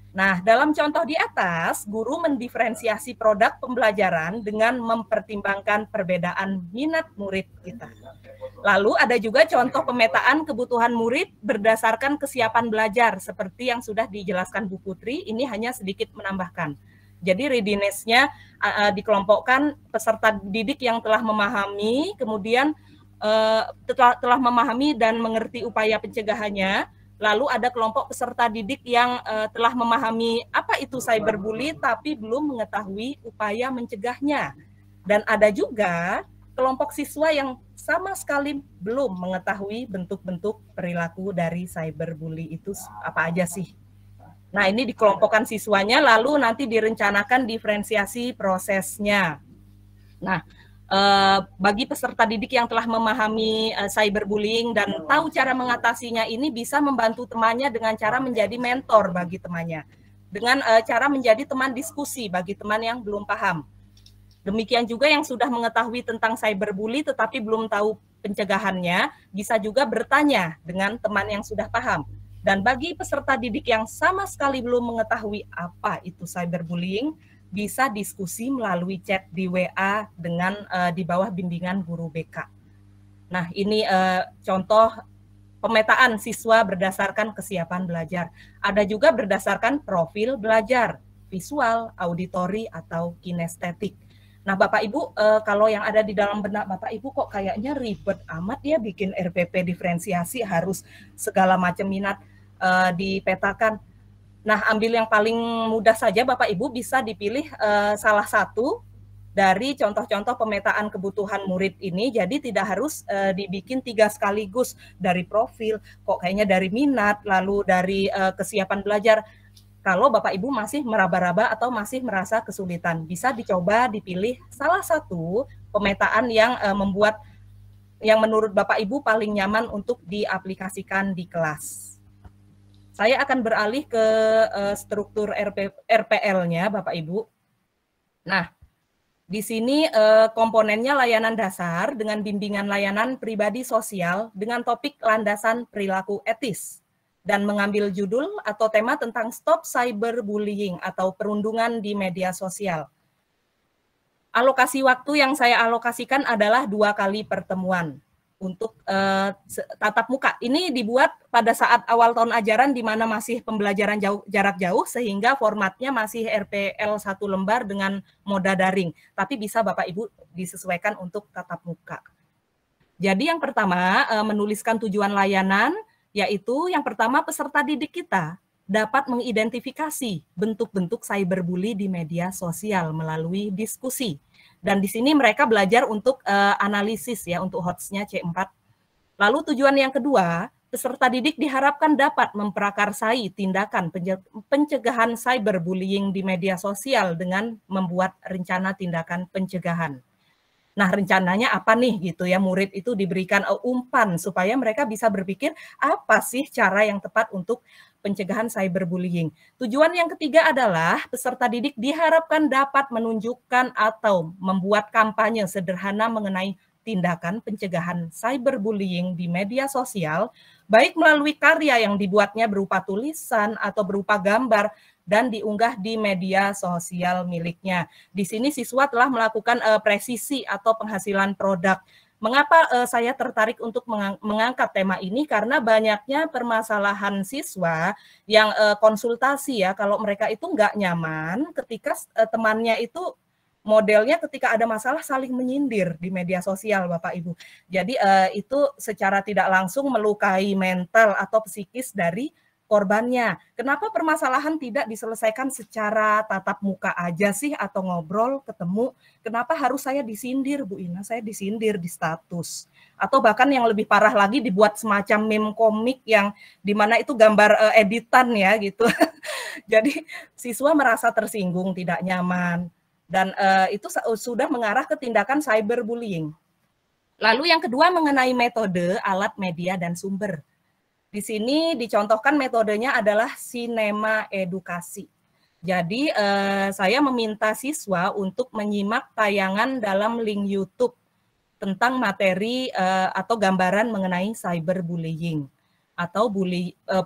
Nah, dalam contoh di atas, guru mendiferensiasi produk pembelajaran dengan mempertimbangkan perbedaan minat murid kita. Lalu ada juga contoh pemetaan kebutuhan murid berdasarkan kesiapan belajar, seperti yang sudah dijelaskan Bu Putri, ini hanya sedikit menambahkan. Jadi readiness-nya dikelompokkan peserta didik yang telah memahami, kemudian telah memahami dan mengerti upaya pencegahannya. Lalu ada kelompok peserta didik yang telah memahami apa itu cyberbully tapi belum mengetahui upaya mencegahnya. Dan ada juga kelompok siswa yang sama sekali belum mengetahui bentuk-bentuk perilaku dari cyberbully itu apa aja sih. Nah, ini dikelompokkan siswanya, lalu nanti direncanakan diferensiasi prosesnya. Nah, bagi peserta didik yang telah memahami cyberbullying dan tahu cara mengatasinya ini bisa membantu temannya dengan cara menjadi mentor bagi temannya. Dengan cara menjadi teman diskusi bagi teman yang belum paham. Demikian juga yang sudah mengetahui tentang cyberbully tetapi belum tahu pencegahannya, bisa juga bertanya dengan teman yang sudah paham. Dan bagi peserta didik yang sama sekali belum mengetahui apa itu cyberbullying, bisa diskusi melalui chat di WA dengan di bawah bimbingan guru BK. Nah, ini contoh pemetaan siswa berdasarkan kesiapan belajar. Ada juga berdasarkan profil belajar, visual, auditori, atau kinestetik. Nah, Bapak Ibu, kalau yang ada di dalam benak Bapak Ibu kok kayaknya ribet amat ya bikin RPP diferensiasi, harus segala macam minat dipetakan. Nah, ambil yang paling mudah saja Bapak Ibu, bisa dipilih salah satu dari contoh-contoh pemetaan kebutuhan murid ini. Jadi tidak harus dibikin 3 sekaligus, dari profil, kok kayaknya dari minat, lalu dari kesiapan belajar. Kalau Bapak Ibu masih meraba-raba atau masih merasa kesulitan, bisa dicoba dipilih salah satu pemetaan yang yang menurut Bapak Ibu paling nyaman untuk diaplikasikan di kelas. Saya akan beralih ke struktur RPL-nya Bapak Ibu. Nah, di sini komponennya layanan dasar dengan bimbingan layanan pribadi sosial dengan topik landasan perilaku etis. Dan mengambil judul atau tema tentang stop cyberbullying atau perundungan di media sosial. Alokasi waktu yang saya alokasikan adalah 2 kali pertemuan untuk tatap muka. Ini dibuat pada saat awal tahun ajaran di mana masih pembelajaran jarak jauh sehingga formatnya masih RPL 1 lembar dengan moda daring. Tapi bisa Bapak Ibu disesuaikan untuk tatap muka. Jadi yang pertama menuliskan tujuan layanan, yaitu yang pertama peserta didik kita dapat mengidentifikasi bentuk-bentuk cyberbully di media sosial melalui diskusi. Dan di sini mereka belajar untuk analisis ya, untuk HOTS-nya C4. Lalu tujuan yang kedua, peserta didik diharapkan dapat memprakarsai tindakan pencegahan cyberbullying di media sosial dengan membuat rencana tindakan pencegahan. Nah, rencananya apa nih gitu ya, murid itu diberikan umpan supaya mereka bisa berpikir apa sih cara yang tepat untuk pencegahan cyberbullying. Tujuan yang ketiga adalah peserta didik diharapkan dapat menunjukkan atau membuat kampanye sederhana mengenai tindakan pencegahan cyberbullying di media sosial, baik melalui karya yang dibuatnya berupa tulisan atau berupa gambar, dan diunggah di media sosial miliknya. Di sini siswa telah melakukan presisi atau penghasilan produk. Mengapa saya tertarik untuk mengangkat tema ini? Karena banyaknya permasalahan siswa yang konsultasi ya, kalau mereka itu nggak nyaman ketika temannya itu modelnya ketika ada masalah saling menyindir di media sosial, Bapak Ibu. Jadi itu secara tidak langsung melukai mental atau psikis dari korbannya. Kenapa permasalahan tidak diselesaikan secara tatap muka aja sih atau ngobrol, ketemu? Kenapa harus saya disindir, Bu Ina? Saya disindir di status. Atau bahkan yang lebih parah lagi dibuat semacam meme komik yang dimana itu gambar editan ya gitu. Jadi siswa merasa tersinggung, tidak nyaman. Dan itu sudah mengarah ke tindakan cyberbullying. Lalu yang kedua mengenai metode, alat, media, dan sumber. Di sini dicontohkan metodenya adalah sinema edukasi. Jadi saya meminta siswa untuk menyimak tayangan dalam link YouTube tentang materi atau gambaran mengenai cyberbullying atau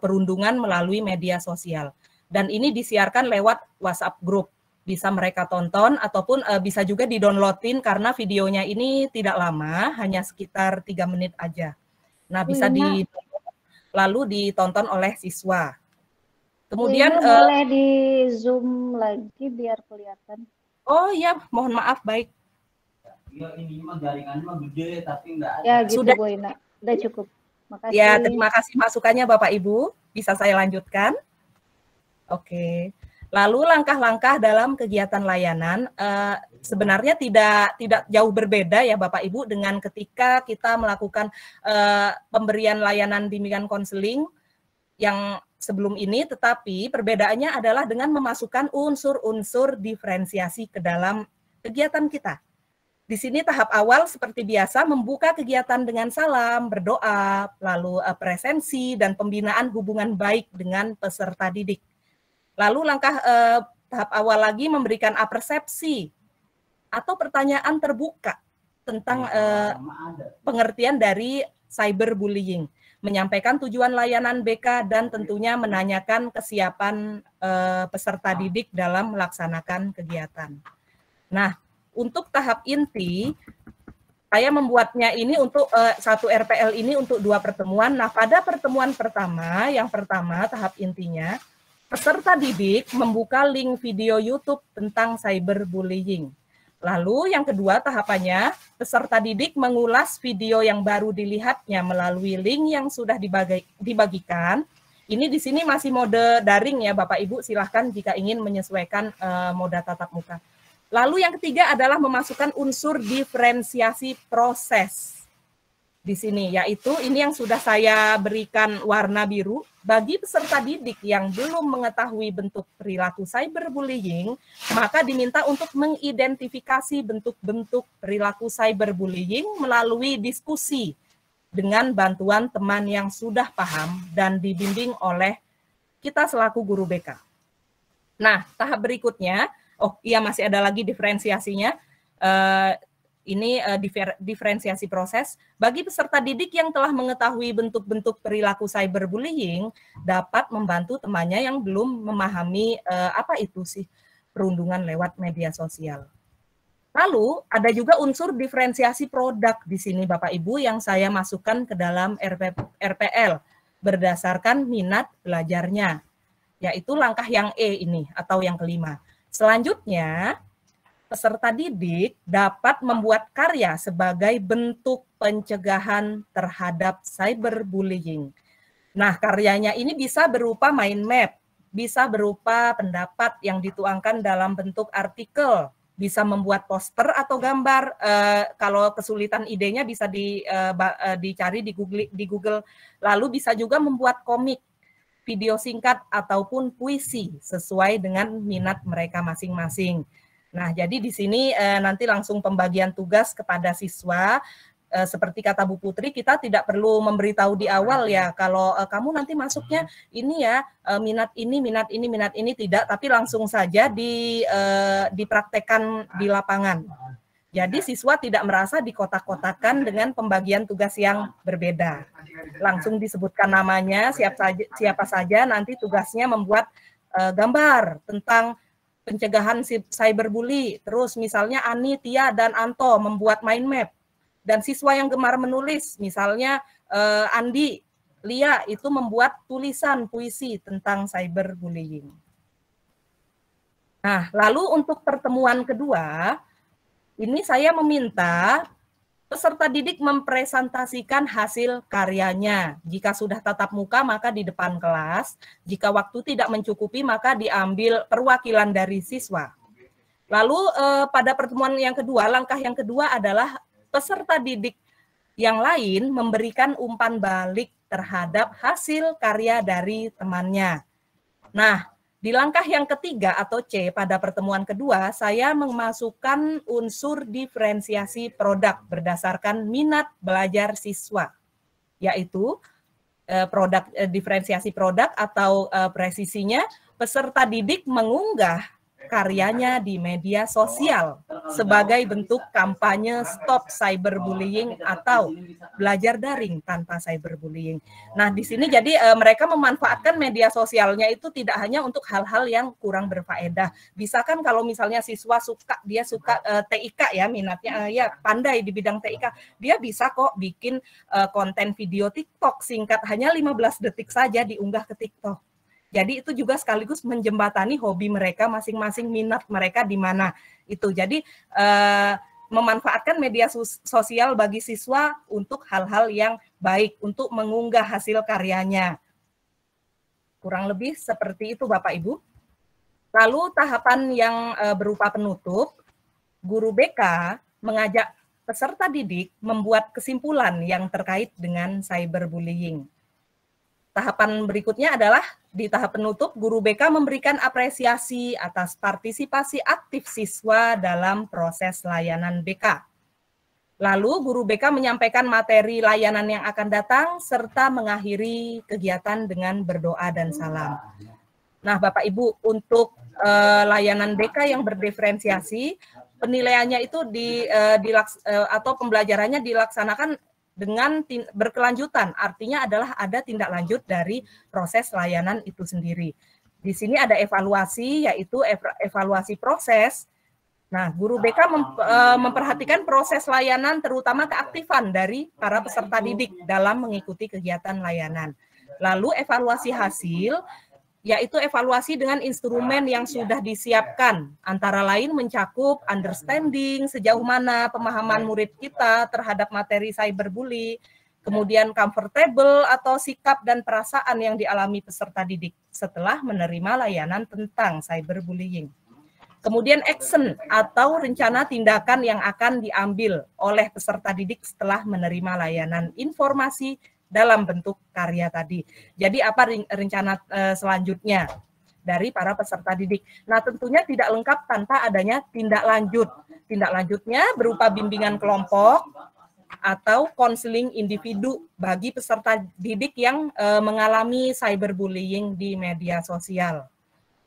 perundungan melalui media sosial. Dan ini disiarkan lewat WhatsApp group. Bisa mereka tonton ataupun bisa juga di-downloadin karena videonya ini tidak lama, hanya sekitar 3 menit aja. Nah, bisa lalu ditonton oleh siswa. Kemudian
boleh di zoom lagi biar kelihatan.
Oh iya, mohon maaf, baik.
Ya, ini mah jaringannya mah gede tapi enggak ada.
Ya gitu
Sudah.
Bu Ina, udah cukup. Makasih.
Ya, terima kasih masukannya Bapak Ibu. Bisa saya lanjutkan? Oke. Lalu langkah-langkah dalam kegiatan layanan sebenarnya tidak jauh berbeda ya Bapak Ibu dengan ketika kita melakukan pemberian layanan bimbingan konseling yang sebelum ini, tetapi perbedaannya adalah dengan memasukkan unsur-unsur diferensiasi ke dalam kegiatan kita. Di sini tahap awal seperti biasa membuka kegiatan dengan salam, berdoa, lalu presensi dan pembinaan hubungan baik dengan peserta didik. Lalu langkah tahap awal lagi memberikan apersepsi atau pertanyaan terbuka tentang pengertian dari cyberbullying, menyampaikan tujuan layanan BK dan tentunya menanyakan kesiapan peserta didik dalam melaksanakan kegiatan. Nah, untuk tahap inti, saya membuatnya ini untuk satu RPL ini untuk 2 pertemuan. Nah, pada pertemuan pertama, yang pertama tahap intinya, peserta didik membuka link video YouTube tentang cyberbullying. Lalu yang kedua tahapannya, peserta didik mengulas video yang baru dilihatnya melalui link yang sudah dibagikan. Ini di sini masih mode daring ya Bapak Ibu, silahkan jika ingin menyesuaikan mode tatap muka. Lalu yang ketiga adalah memasukkan unsur diferensiasi proses di sini, yaitu ini yang sudah saya berikan warna biru. Bagi peserta didik yang belum mengetahui bentuk perilaku cyberbullying, maka diminta untuk mengidentifikasi bentuk-bentuk perilaku cyberbullying melalui diskusi dengan bantuan teman yang sudah paham dan dibimbing oleh kita selaku guru BK. Nah, tahap berikutnya, masih ada lagi diferensiasinya. Ini diferensiasi proses. Bagi peserta didik yang telah mengetahui bentuk-bentuk perilaku cyberbullying, dapat membantu temannya yang belum memahami apa itu sih perundungan lewat media sosial. Lalu ada juga unsur diferensiasi produk di sini Bapak Ibu yang saya masukkan ke dalam RPL berdasarkan minat belajarnya, yaitu langkah yang E ini atau yang kelima. Selanjutnya, peserta didik dapat membuat karya sebagai bentuk pencegahan terhadap cyberbullying. Nah, karyanya ini bisa berupa mind map, bisa berupa pendapat yang dituangkan dalam bentuk artikel, bisa membuat poster atau gambar. Kalau kesulitan idenya bisa dicari di Google. Lalu bisa juga membuat komik, video singkat, ataupun puisi sesuai dengan minat mereka masing-masing. Nah, jadi di sini nanti langsung pembagian tugas kepada siswa. Seperti kata Bu Putri, kita tidak perlu memberitahu di awal ya, kalau kamu nanti masuknya ini ya, minat ini, tidak, tapi langsung saja dipraktekkan di lapangan. Jadi siswa tidak merasa dikotak-kotakan dengan pembagian tugas yang berbeda. Langsung disebutkan namanya, siapa saja nanti tugasnya membuat gambar tentang pencegahan cyberbully. Terus misalnya Ani, Tia, dan Anto membuat mind map. Dan siswa yang gemar menulis, misalnya Andi, Lia itu membuat tulisan puisi tentang cyberbullying. Nah, lalu untuk pertemuan kedua, ini saya meminta peserta didik mempresentasikan hasil karyanya. Jika sudah tatap muka, maka di depan kelas. Jika waktu tidak mencukupi, maka diambil perwakilan dari siswa. Lalu pada pertemuan yang kedua, langkah yang kedua adalah peserta didik yang lain memberikan umpan balik terhadap hasil karya dari temannya. Nah, di langkah yang ketiga atau C pada pertemuan kedua, saya memasukkan unsur diferensiasi produk berdasarkan minat belajar siswa, yaitu diferensiasi produk atau presisinya, peserta didik mengunggah karyanya di media sosial sebagai bentuk kampanye stop cyberbullying atau belajar daring tanpa cyberbullying. Nah, di sini jadi mereka memanfaatkan media sosialnya itu tidak hanya untuk hal-hal yang kurang berfaedah. Bisa kan kalau misalnya siswa dia suka TIK ya, minatnya ya pandai di bidang TIK, dia bisa kok bikin konten video TikTok singkat hanya 15 detik saja diunggah ke TikTok. Jadi itu juga sekaligus menjembatani hobi mereka masing-masing, minat mereka di mana itu. Jadi memanfaatkan media sosial bagi siswa untuk hal-hal yang baik, untuk mengunggah hasil karyanya. Kurang lebih seperti itu Bapak Ibu. Lalu tahapan yang berupa penutup, guru BK mengajak peserta didik membuat kesimpulan yang terkait dengan cyberbullying. Tahapan berikutnya adalah di tahap penutup, guru BK memberikan apresiasi atas partisipasi aktif siswa dalam proses layanan BK. Lalu guru BK menyampaikan materi layanan yang akan datang serta mengakhiri kegiatan dengan berdoa dan salam. Nah, Bapak Ibu, untuk layanan BK yang berdiferensiasi, penilaiannya itu atau pembelajarannya dilaksanakan dengan berkelanjutan, artinya adalah ada tindak lanjut dari proses layanan itu sendiri. Di sini ada evaluasi, yaitu evaluasi proses. Nah, guru BK memperhatikan proses layanan, terutama keaktifan dari para peserta didik dalam mengikuti kegiatan layanan. Lalu evaluasi hasil, yaitu evaluasi dengan instrumen yang sudah disiapkan, antara lain mencakup understanding, sejauh mana pemahaman murid kita terhadap materi cyberbully, kemudian comfortable atau sikap dan perasaan yang dialami peserta didik setelah menerima layanan tentang cyberbullying. Kemudian action atau rencana tindakan yang akan diambil oleh peserta didik setelah menerima layanan informasi dalam bentuk karya tadi. Jadi apa rencana selanjutnya dari para peserta didik? Nah, tentunya tidak lengkap tanpa adanya tindak lanjut. Tindak lanjutnya berupa bimbingan kelompok atau konseling individu bagi peserta didik yang mengalami cyberbullying di media sosial.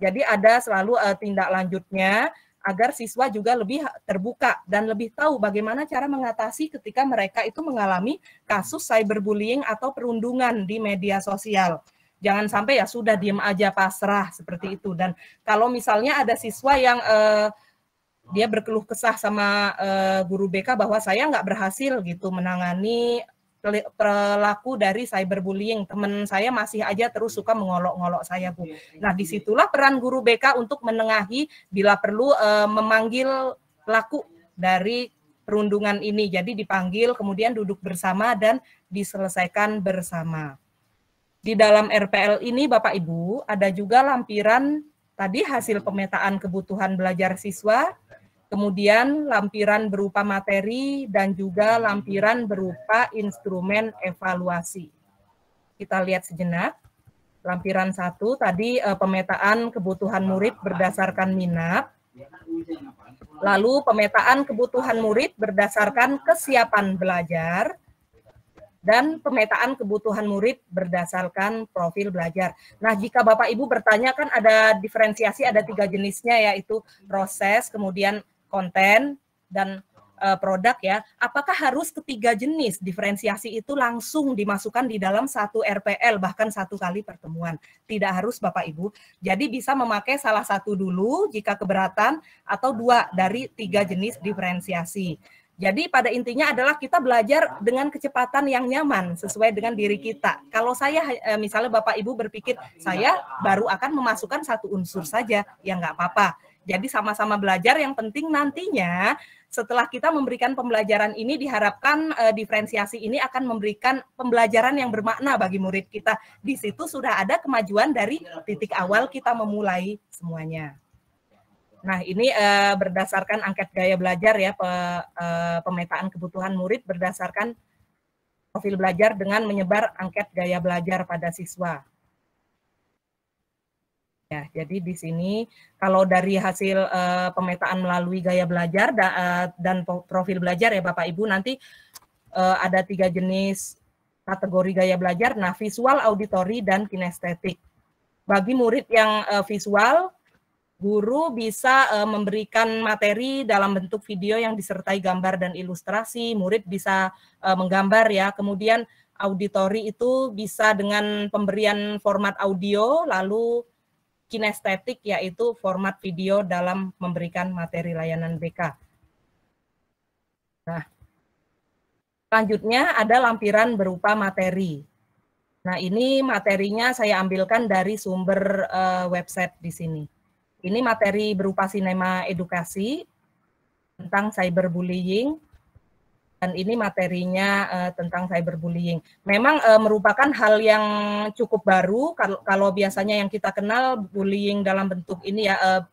Jadi ada selalu tindak lanjutnya agar siswa juga lebih terbuka dan lebih tahu bagaimana cara mengatasi ketika mereka itu mengalami kasus cyberbullying atau perundungan di media sosial. Jangan sampai ya sudah diam aja pasrah seperti itu. Dan kalau misalnya ada siswa yang dia berkeluh kesah sama guru BK bahwa saya nggak berhasil gitu menangani pelaku dari cyberbullying, teman saya masih aja terus suka mengolok-ngolok saya, Bu. Nah, disitulah peran guru BK untuk menengahi bila perlu memanggil pelaku dari perundungan ini. Jadi dipanggil, kemudian duduk bersama dan diselesaikan bersama. Di dalam RPL ini, Bapak Ibu, ada juga lampiran tadi hasil pemetaan kebutuhan belajar siswa, kemudian lampiran berupa materi, dan juga lampiran berupa instrumen evaluasi. Kita lihat sejenak. Lampiran 1 tadi pemetaan kebutuhan murid berdasarkan minat. Lalu pemetaan kebutuhan murid berdasarkan kesiapan belajar. Dan pemetaan kebutuhan murid berdasarkan profil belajar. Nah, jika Bapak Ibu bertanya, kan ada diferensiasi, ada 3 jenisnya, yaitu proses, kemudian konten, dan produk ya. Apakah harus ketiga jenis diferensiasi itu langsung dimasukkan di dalam satu RPL, bahkan 1 kali pertemuan? Tidak harus, Bapak Ibu. Jadi bisa memakai salah satu dulu jika keberatan, atau 2 dari 3 jenis diferensiasi. Jadi pada intinya adalah kita belajar dengan kecepatan yang nyaman sesuai dengan diri kita. Kalau saya, misalnya Bapak Ibu berpikir, saya baru akan memasukkan 1 unsur saja, ya nggak apa-apa. Jadi sama-sama belajar, yang penting nantinya setelah kita memberikan pembelajaran ini, diharapkan diferensiasi ini akan memberikan pembelajaran yang bermakna bagi murid kita. Di situ sudah ada kemajuan dari titik awal kita memulai semuanya. Nah, ini berdasarkan angket gaya belajar ya, pemetaan kebutuhan murid berdasarkan profil belajar dengan menyebar angket gaya belajar pada siswa. Ya, jadi di sini kalau dari hasil pemetaan melalui gaya belajar dan profil belajar ya Bapak Ibu, nanti ada 3 jenis kategori gaya belajar, nah visual, auditori, dan kinestetik. Bagi murid yang visual, guru bisa memberikan materi dalam bentuk video yang disertai gambar dan ilustrasi, murid bisa menggambar ya, kemudian auditori itu bisa dengan pemberian format audio, lalu kinestetik yaitu format video dalam memberikan materi layanan BK. Nah, selanjutnya ada lampiran berupa materi. Nah, ini materinya saya ambilkan dari sumber website di sini. Ini materi berupa sinema edukasi tentang cyberbullying. Dan ini materinya tentang cyberbullying. Memang merupakan hal yang cukup baru. Kalau biasanya yang kita kenal bullying dalam bentuk ini ya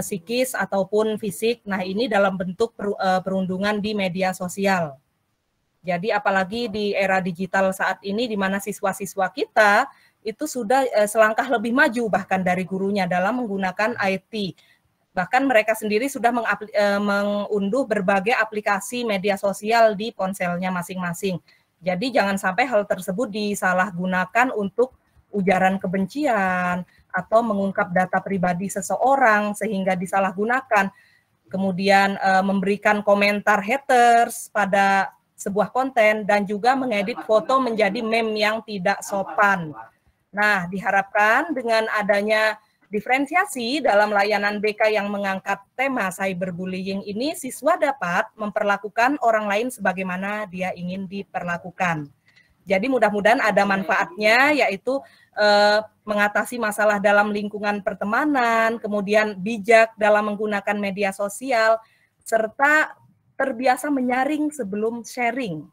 psikis ataupun fisik. Nah, ini dalam bentuk perundungan di media sosial. Jadi apalagi di era digital saat ini, di mana siswa-siswa kita itu sudah selangkah lebih maju bahkan dari gurunya dalam menggunakan IT. Bahkan mereka sendiri sudah mengunduh berbagai aplikasi media sosial di ponselnya masing-masing. Jadi jangan sampai hal tersebut disalahgunakan untuk ujaran kebencian atau mengungkap data pribadi seseorang sehingga disalahgunakan. Kemudian memberikan komentar haters pada sebuah konten dan juga mengedit foto menjadi meme yang tidak sopan. Nah, diharapkan dengan adanya diferensiasi dalam layanan BK yang mengangkat tema cyberbullying ini, siswa dapat memperlakukan orang lain sebagaimana dia ingin diperlakukan. Jadi mudah-mudahan ada manfaatnya, yaitu mengatasi masalah dalam lingkungan pertemanan, kemudian bijak dalam menggunakan media sosial, serta terbiasa menyaring sebelum sharing.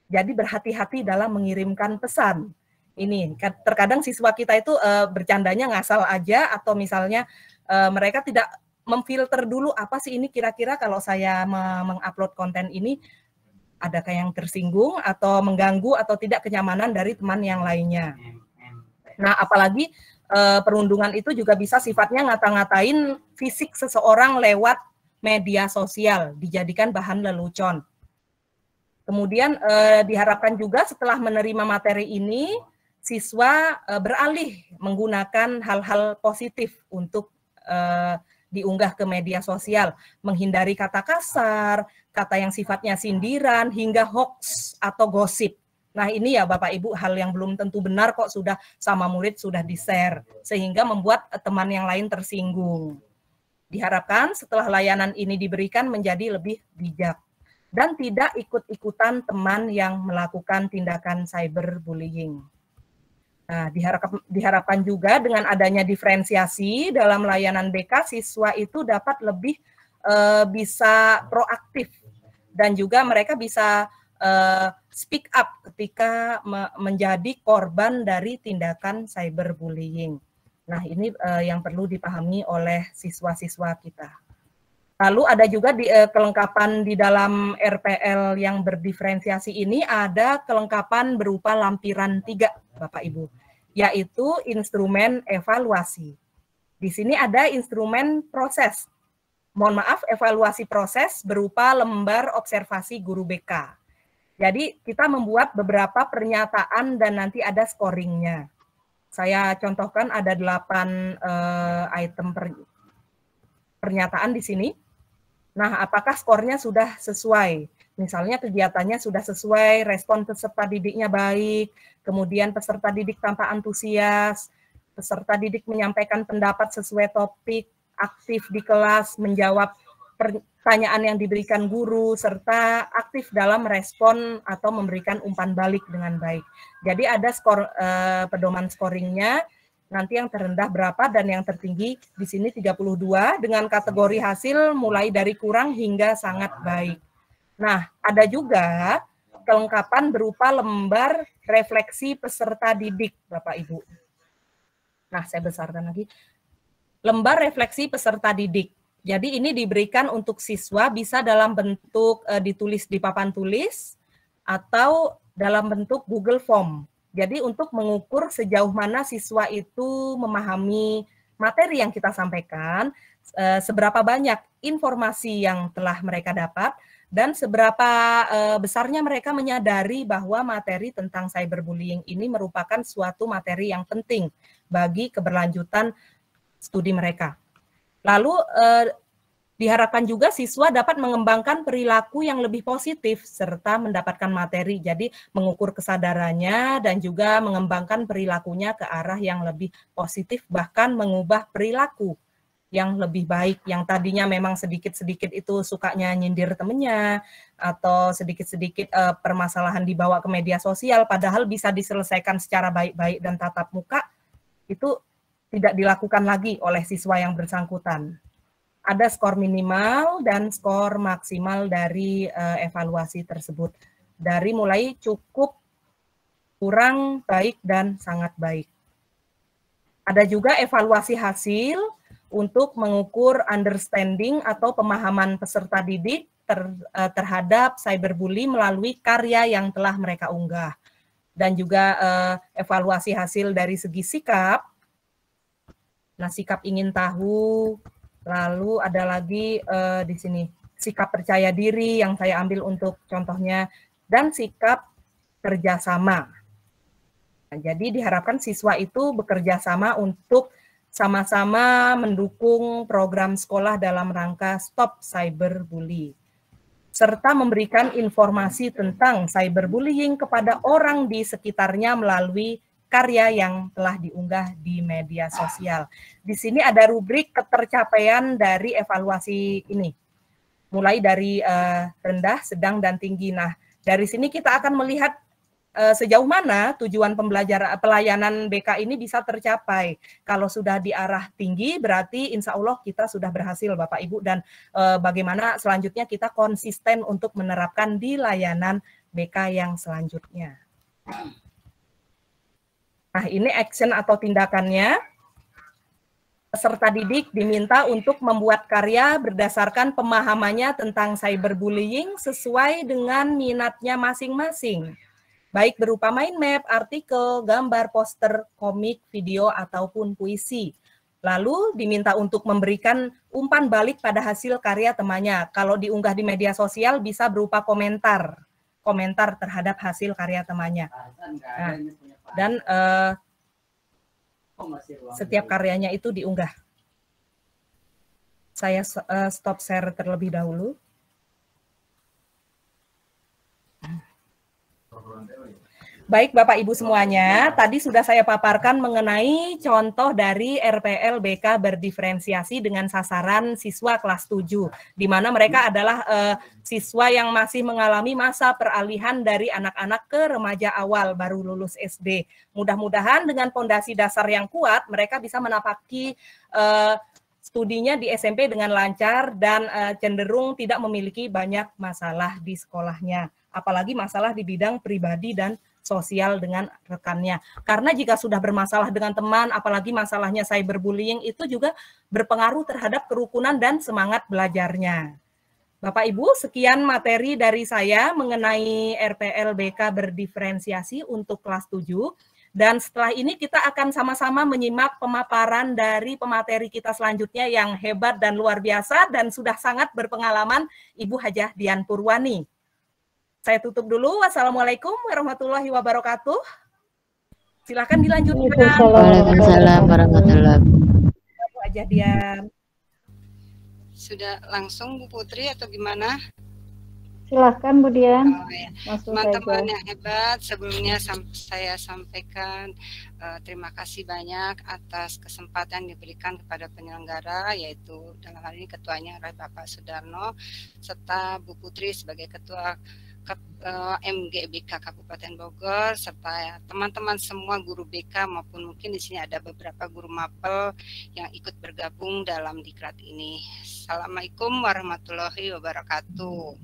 Jadi berhati-hati dalam mengirimkan pesan. Ini terkadang siswa kita itu bercandanya ngasal aja, atau misalnya mereka tidak memfilter dulu apa sih ini kira-kira kalau saya mengupload konten ini adakah yang tersinggung atau mengganggu atau tidak kenyamanan dari teman yang lainnya. Nah, apalagi perundungan itu juga bisa sifatnya ngata-ngatain fisik seseorang lewat media sosial, dijadikan bahan lelucon. Kemudian diharapkan juga setelah menerima materi ini, siswa beralih menggunakan hal-hal positif untuk diunggah ke media sosial, menghindari kata kasar, kata yang sifatnya sindiran, hingga hoax atau gosip. Nah, ini ya Bapak Ibu hal yang belum tentu benar kok sudah sama murid sudah di-share, sehingga membuat teman yang lain tersinggung. Diharapkan setelah layanan ini diberikan menjadi lebih bijak dan tidak ikut-ikutan teman yang melakukan tindakan cyberbullying. Nah, diharapkan juga dengan adanya diferensiasi dalam layanan BK, siswa itu dapat lebih bisa proaktif dan juga mereka bisa speak up ketika menjadi korban dari tindakan cyberbullying. Nah, ini yang perlu dipahami oleh siswa-siswa kita. Lalu ada juga kelengkapan di dalam RPL yang berdiferensiasi ini, ada kelengkapan berupa lampiran 3, Bapak Ibu, yaitu instrumen evaluasi. Di sini ada instrumen proses. Mohon maaf, evaluasi proses berupa lembar observasi guru BK. Jadi kita membuat beberapa pernyataan dan nanti ada scoringnya. Saya contohkan ada 8 item pernyataan di sini. Nah, apakah skornya sudah sesuai? Misalnya kegiatannya sudah sesuai, respon peserta didiknya baik, kemudian peserta didik tampak antusias, peserta didik menyampaikan pendapat sesuai topik, aktif di kelas, menjawab pertanyaan yang diberikan guru, serta aktif dalam respon atau memberikan umpan balik dengan baik. Jadi ada skor pedoman scoringnya, nanti yang terendah berapa dan yang tertinggi di sini 32 dengan kategori hasil mulai dari kurang hingga sangat baik. Nah, ada juga kelengkapan berupa lembar refleksi peserta didik, Bapak Ibu. Nah, saya besarkan lagi. Lembar refleksi peserta didik. Jadi ini diberikan untuk siswa bisa dalam bentuk ditulis di papan tulis atau dalam bentuk Google Form. Jadi untuk mengukur sejauh mana siswa itu memahami materi yang kita sampaikan, seberapa banyak informasi yang telah mereka dapat, dan seberapa besarnya mereka menyadari bahwa materi tentang cyberbullying ini merupakan suatu materi yang penting bagi keberlanjutan studi mereka. Lalu diharapkan juga siswa dapat mengembangkan perilaku yang lebih positif serta mendapatkan materi. Jadi mengukur kesadarannya dan juga mengembangkan perilakunya ke arah yang lebih positif, bahkan mengubah perilaku yang lebih baik. Yang tadinya memang sedikit-sedikit itu sukanya nyindir temennya atau sedikit-sedikit permasalahan dibawa ke media sosial, padahal bisa diselesaikan secara baik-baik dan tatap muka, itu tidak dilakukan lagi oleh siswa yang bersangkutan. Ada skor minimal dan skor maksimal dari evaluasi tersebut. Dari mulai cukup, kurang, baik, dan sangat baik. Ada juga evaluasi hasil untuk mengukur understanding atau pemahaman peserta didik terhadap cyberbully melalui karya yang telah mereka unggah. Dan juga evaluasi hasil dari segi sikap. Nah, sikap ingin tahu, lalu ada lagi di sini sikap percaya diri yang saya ambil untuk contohnya, dan sikap kerjasama. Nah, jadi diharapkan siswa itu bekerja sama untuk sama-sama mendukung program sekolah dalam rangka Stop Cyberbully, serta memberikan informasi tentang cyberbullying kepada orang di sekitarnya melalui karya yang telah diunggah di media sosial. Di sini ada rubrik ketercapaian dari evaluasi ini, mulai dari rendah, sedang, dan tinggi. Nah, dari sini kita akan melihat sejauh mana tujuan pelayanan BK ini bisa tercapai. Kalau sudah di arah tinggi, berarti insya Allah kita sudah berhasil, Bapak Ibu, dan bagaimana selanjutnya kita konsisten untuk menerapkan di layanan BK yang selanjutnya. Nah, ini action atau tindakannya. Peserta didik diminta untuk membuat karya berdasarkan pemahamannya tentang cyberbullying sesuai dengan minatnya masing-masing, baik berupa mind map, artikel, gambar, poster, komik, video, ataupun puisi. Lalu diminta untuk memberikan umpan balik pada hasil karya temannya. Kalau diunggah di media sosial bisa berupa komentar terhadap hasil karya temannya. Nah, dan setiap karyanya itu diunggah. Saya stop share terlebih dahulu. Baik Bapak Ibu semuanya, tadi sudah saya paparkan mengenai contoh dari RPL BK berdiferensiasi dengan sasaran siswa kelas 7, di mana mereka adalah siswa yang masih mengalami masa peralihan dari anak-anak ke remaja awal baru lulus SD. Mudah-mudahan dengan fondasi dasar yang kuat, mereka bisa menapaki studinya di SMP dengan lancar dan cenderung tidak memiliki banyak masalah di sekolahnya, apalagi masalah di bidang pribadi dan sosial dengan rekannya. Karena jika sudah bermasalah dengan teman, apalagi masalahnya cyberbullying, itu juga berpengaruh terhadap kerukunan dan semangat belajarnya. Bapak Ibu, sekian materi dari saya mengenai RPL BK berdiferensiasi untuk kelas 7. Dan setelah ini kita akan sama-sama menyimak pemaparan dari pemateri kita selanjutnya yang hebat dan luar biasa dan sudah sangat berpengalaman, Ibu Hajah Dian Purwani. Saya tutup dulu. Wassalamualaikum warahmatullahi wabarakatuh. Silakan dilanjutkan.
Waalaikumsalam warahmatullahi wabarakatuh.
Bu Hajah Dian.
Sudah langsung Bu Putri atau gimana?
Silahkan Bu Dian.
Oh, ya. Teman-teman yang hebat, sebelumnya saya sampaikan terima kasih banyak atas kesempatan diberikan kepada penyelenggara, yaitu dalam hal ini ketuanya Bapak Sudarno, serta Bu Putri sebagai ketua MGBK Kabupaten Bogor, serta teman-teman semua guru BK maupun mungkin di sini ada beberapa guru mapel yang ikut bergabung dalam diklat ini. Assalamualaikum warahmatullahi wabarakatuh.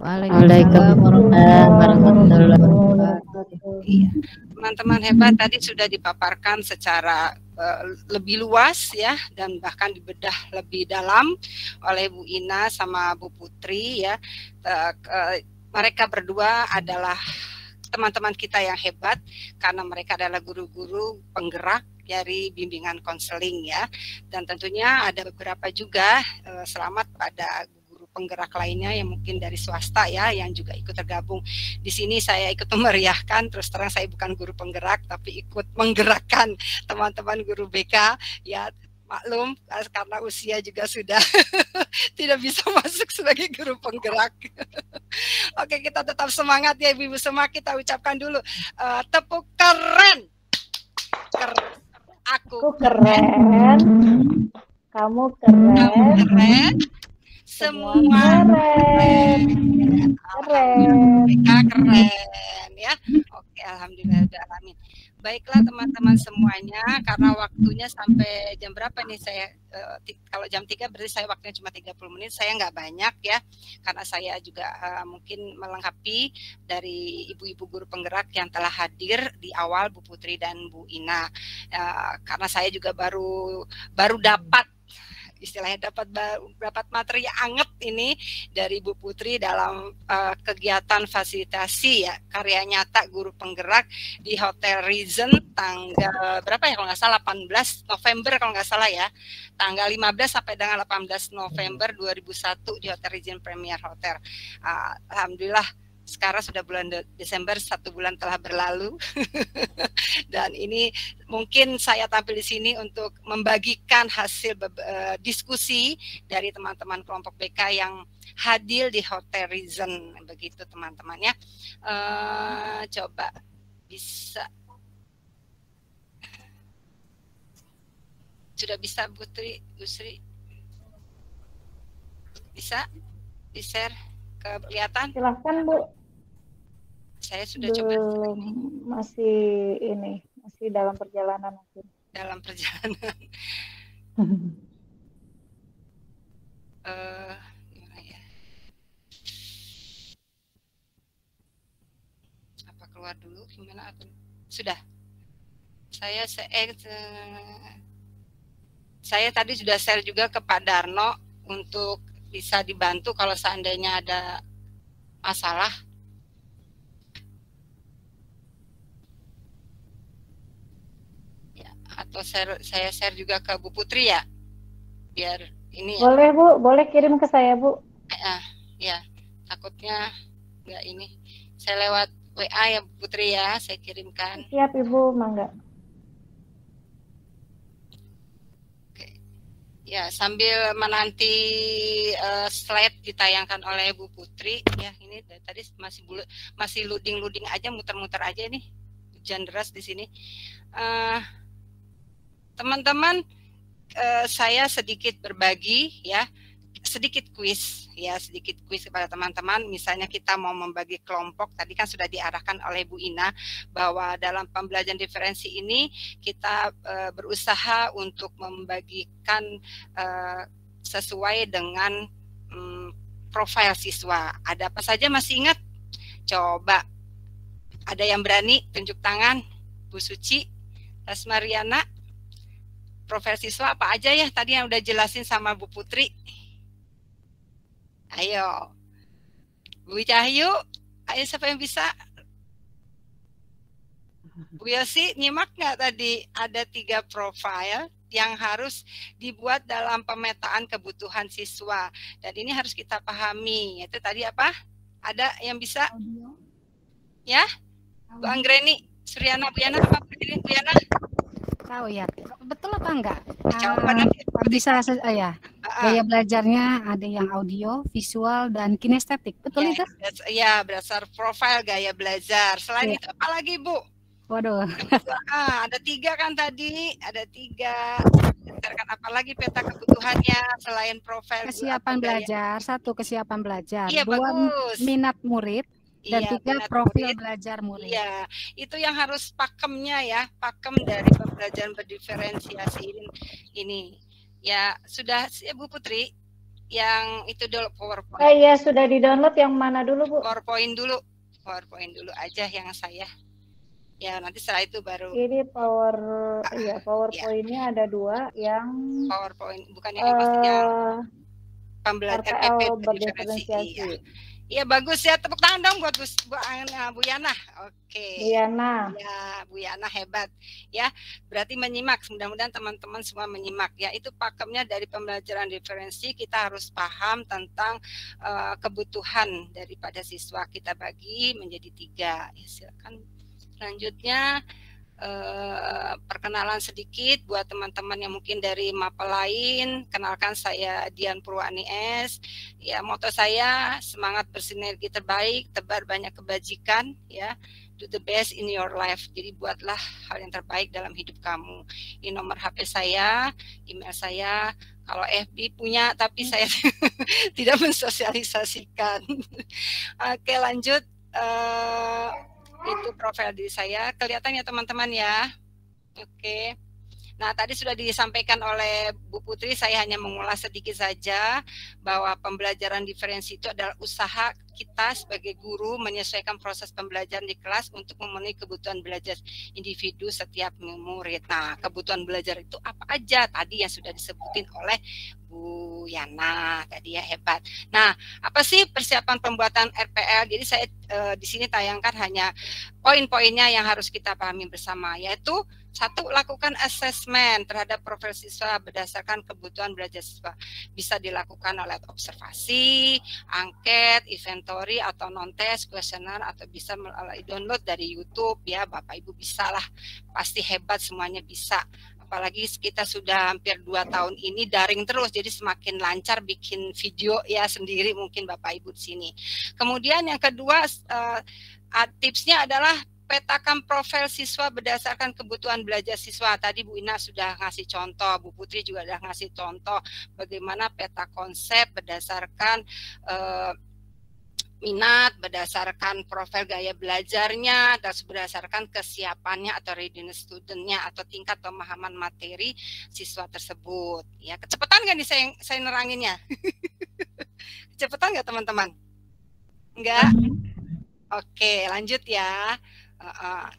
Waalaikumsalam warahmatullahi wabarakatuh.
Iya, teman-teman hebat tadi sudah dipaparkan secara lebih luas ya, dan bahkan dibedah lebih dalam oleh Bu Ina sama Bu Putri ya. Mereka berdua adalah teman-teman kita yang hebat karena mereka adalah guru-guru penggerak dari bimbingan konseling ya. Dan tentunya ada beberapa juga selamat pada guru penggerak lainnya yang mungkin dari swasta ya yang juga ikut tergabung. Di sini saya ikut memeriahkan, terus terang saya bukan guru penggerak tapi ikut menggerakkan teman-teman guru BK ya. Maklum karena usia juga sudah tidak bisa masuk sebagai guru penggerak. Oke, kita tetap semangat ya Ibu-ibu semua. Kita ucapkan dulu tepuk keren. Aku
keren. Kamu keren.
Semua keren. Keren ya. Oke, alhamdulillah. Baiklah teman-teman semuanya, karena waktunya sampai jam berapa nih saya, kalau jam 3 berarti saya waktunya cuma 30 menit, saya nggak banyak ya, karena saya juga mungkin melengkapi dari ibu-ibu guru penggerak yang telah hadir di awal, Bu Putri dan Bu Ina, karena saya juga baru dapat istilahnya dapat materi anget ini dari Bu Putri dalam kegiatan fasilitasi ya karya nyata guru penggerak di Hotel Reason tanggal berapa ya kalau nggak salah 18 November kalau nggak salah ya, tanggal 15 sampai dengan 18 November 2001 di Hotel Reason Premier Hotel. Alhamdulillah sekarang sudah bulan Desember, 1 bulan telah berlalu dan ini mungkin saya tampil di sini untuk membagikan hasil diskusi dari teman-teman kelompok BK yang hadir di Hotel Reason, begitu teman-teman ya. Coba bisa, sudah bisa Putri, Usri, bisa di-share kelihatan?
Silahkan Bu.
Saya sudah coba.
Masih dalam perjalanan mungkin.
Dalam perjalanan. Gimana ya? Apa keluar dulu? Gimana? Sudah. Saya tadi sudah share juga ke Pak Darno untuk bisa dibantu kalau seandainya ada masalah. Atau saya share juga ke Bu Putri ya, biar ini ya.
Boleh Bu, boleh kirim ke saya Bu.
Ya, takutnya nggak ini. Saya lewat WA ya Bu Putri ya, saya kirimkan.
Siap Ibu, mangga.
Oke. Ya, sambil menanti slide ditayangkan oleh Bu Putri ya, ini tadi masih loading aja, muter-muter aja nih, hujan deras di sini. Teman-teman, saya sedikit berbagi ya, sedikit kuis kepada teman-teman. Misalnya kita mau membagi kelompok, tadi kan sudah diarahkan oleh Bu Ina bahwa dalam pembelajaran diferensi ini kita berusaha untuk membagikan sesuai dengan profil siswa. Ada apa saja masih ingat? Coba, ada yang berani tunjuk tangan? Bu Suci, Las Mariana, profil siswa apa aja ya tadi yang udah jelasin sama Bu Putri? Ayo, Bu Cahyu, ayo siapa yang bisa? Bu Yosi, nyimak nggak tadi ada 3 profil yang harus dibuat dalam pemetaan kebutuhan siswa, dan ini harus kita pahami. Itu tadi apa? Ada yang bisa? Ya, Bu Anggreni, Suryana, Bu Yana, apa Bu Yana?
Tahu ya, betul apa enggak?
Bisa
ya. Gaya belajarnya ada yang audio, visual, dan kinestetik. Betul itu?
Iya, berdasar profil gaya belajar. Selain itu apa lagi Bu?
Waduh.
Ada 3 kan tadi, ada 3. Berdasarkan apa lagi peta kebutuhannya selain profil?
Kesiapan belajar, 1 kesiapan belajar,
iya,
2
bagus.
Minat murid, dan 3 profil belajar murid.
Iya, itu yang harus pakemnya ya, pakem dari pembelajaran berdiferensiasi ini. Ya, sudah Bu Putri, yang itu dulu PowerPoint.
Iya, sudah di-download. Yang mana dulu Bu?
PowerPoint dulu aja yang saya. Ya, nanti setelah itu baru.
Ini PowerPoint-nya ada 2 yang
PowerPoint, bukan yang maksudnya pembelajaran
RPL berdiferensiasi.
Iya, bagus ya, tepuk tangan dong buat Bu Yana. Oke.
Bu Yana.
Ya, Bu Yana hebat. Ya, berarti menyimak. Mudah-mudahan teman-teman semua menyimak. Ya, itu pakemnya dari pembelajaran diferensi. Kita harus paham tentang kebutuhan daripada siswa. Kita bagi menjadi 3. Ya, silakan. Selanjutnya perkenalan sedikit buat teman-teman yang mungkin dari mapel lain. Kenalkan, saya Dian Purwani S. Ya, moto saya semangat bersinergi terbaik, tebar banyak kebajikan ya. Do the best in your life. Jadi buatlah hal yang terbaik dalam hidup kamu. Ini nomor HP saya, email saya. Kalau FB punya tapi saya tidak mensosialisasikan. Oke, lanjut. Itu profil diri saya. Kelihatan ya teman-teman ya. Oke. Nah, tadi sudah disampaikan oleh Bu Putri, saya hanya mengulas sedikit saja bahwa pembelajaran diferensi itu adalah usaha kita sebagai guru menyesuaikan proses pembelajaran di kelas untuk memenuhi kebutuhan belajar individu setiap murid. Nah, kebutuhan belajar itu apa aja? Tadi yang sudah disebutin oleh Bu Yana tadi ya, hebat. Nah, apa sih persiapan pembuatan RPL? Jadi saya di sini tayangkan hanya poin-poinnya yang harus kita pahami bersama, yaitu 1. Lakukan asesmen terhadap profil siswa berdasarkan kebutuhan belajar siswa. Bisa dilakukan oleh observasi, angket, inventory, atau non-test, kuesioner, atau bisa melalui download dari YouTube ya. Bapak Ibu bisa lah, pasti hebat, semuanya bisa. Apalagi kita sudah hampir 2 tahun ini daring terus, jadi semakin lancar bikin video ya sendiri mungkin Bapak Ibu di sini. Kemudian yang kedua, tipsnya adalah petakan profil siswa berdasarkan kebutuhan belajar siswa. Tadi Bu Ina sudah ngasih contoh, Bu Putri juga sudah ngasih contoh bagaimana peta konsep berdasarkan minat, berdasarkan profil gaya belajarnya, dan berdasarkan kesiapannya atau readiness studentnya atau tingkat pemahaman materi siswa tersebut. Ya, kecepatan nggak nih saya neranginnya? Kecepatan nggak teman-teman? Enggak? Oke, lanjut ya.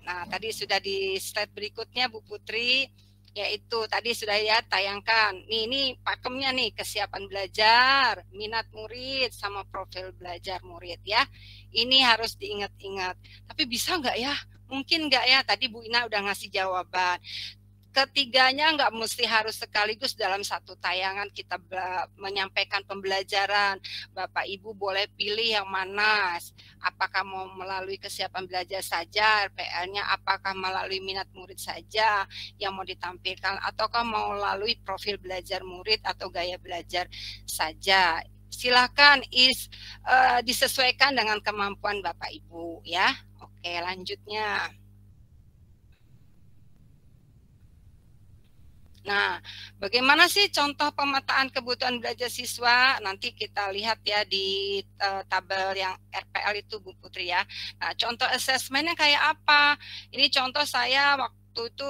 Nah, tadi sudah di slide berikutnya Bu Putri, yaitu tadi sudah ya tayangkan. Ini pakemnya nih, kesiapan belajar, minat murid, sama profil belajar murid ya. Ini harus diingat-ingat. Tapi bisa nggak ya? Mungkin nggak ya? Tadi Bu Ina udah ngasih jawaban. Ketiganya nggak mesti harus sekaligus dalam satu tayangan kita menyampaikan pembelajaran. Bapak Ibu boleh pilih yang mana, apakah mau melalui kesiapan belajar saja RPL-nya, apakah melalui minat murid saja yang mau ditampilkan, ataukah mau melalui profil belajar murid atau gaya belajar saja. Silakan disesuaikan dengan kemampuan Bapak Ibu ya. Oke, lanjutnya. Nah, bagaimana sih contoh pemetaan kebutuhan belajar siswa? Nanti kita lihat ya di tabel yang RPL itu Bu Putri ya. Nah, contoh asesmennya kayak apa? Ini contoh saya waktu itu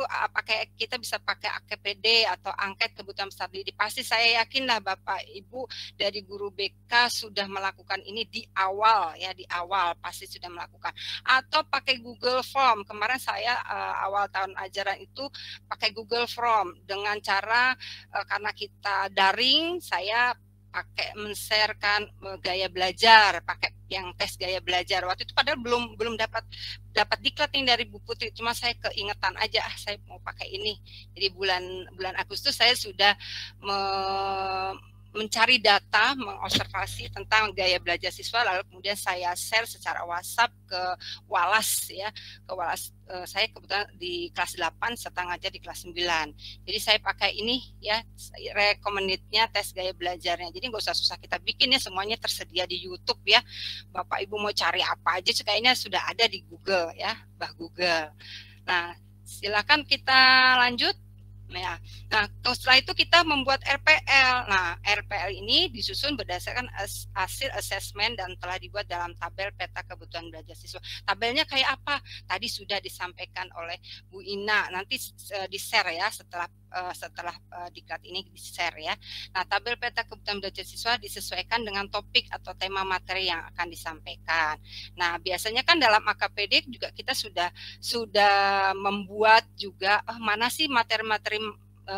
kita bisa pakai AKPD atau angket kebutuhan peserta didik. Pasti saya yakin lah Bapak Ibu dari guru BK sudah melakukan ini di awal ya, di awal pasti sudah melakukan. Atau pakai Google Form. Kemarin saya awal tahun ajaran itu pakai Google Form dengan cara karena kita daring, saya pakai men-sharekan gaya belajar, pakai yang tes gaya belajar. Waktu itu padahal belum dapat diklat dari Bu Putri, cuma saya keingetan aja, saya mau pakai ini. Jadi bulan Agustus saya sudah mencari data, mengobservasi tentang gaya belajar siswa, lalu kemudian saya share secara WhatsApp ke Walas ya, ke Walas. Saya kebetulan di kelas 8 serta ngajar di kelas 9. Jadi saya pakai ini ya, recommended-nya tes gaya belajarnya. Jadi nggak usah susah kita bikin ya, semuanya tersedia di YouTube ya. Bapak Ibu mau cari apa aja kayaknya sudah ada di Google ya, Mbah Google. Nah, silakan kita lanjut. Nah, setelah itu kita membuat RPL. Nah, RPL ini disusun berdasarkan hasil asesmen dan telah dibuat dalam tabel peta kebutuhan belajar siswa. Tabelnya kayak apa? Tadi sudah disampaikan oleh Bu Ina. Nanti di-share ya setelah diklat ini di-share ya. Nah, tabel peta kebutuhan belajar siswa disesuaikan dengan topik atau tema materi yang akan disampaikan. Nah, biasanya kan dalam AKPD juga kita sudah membuat juga mana sih materi-materi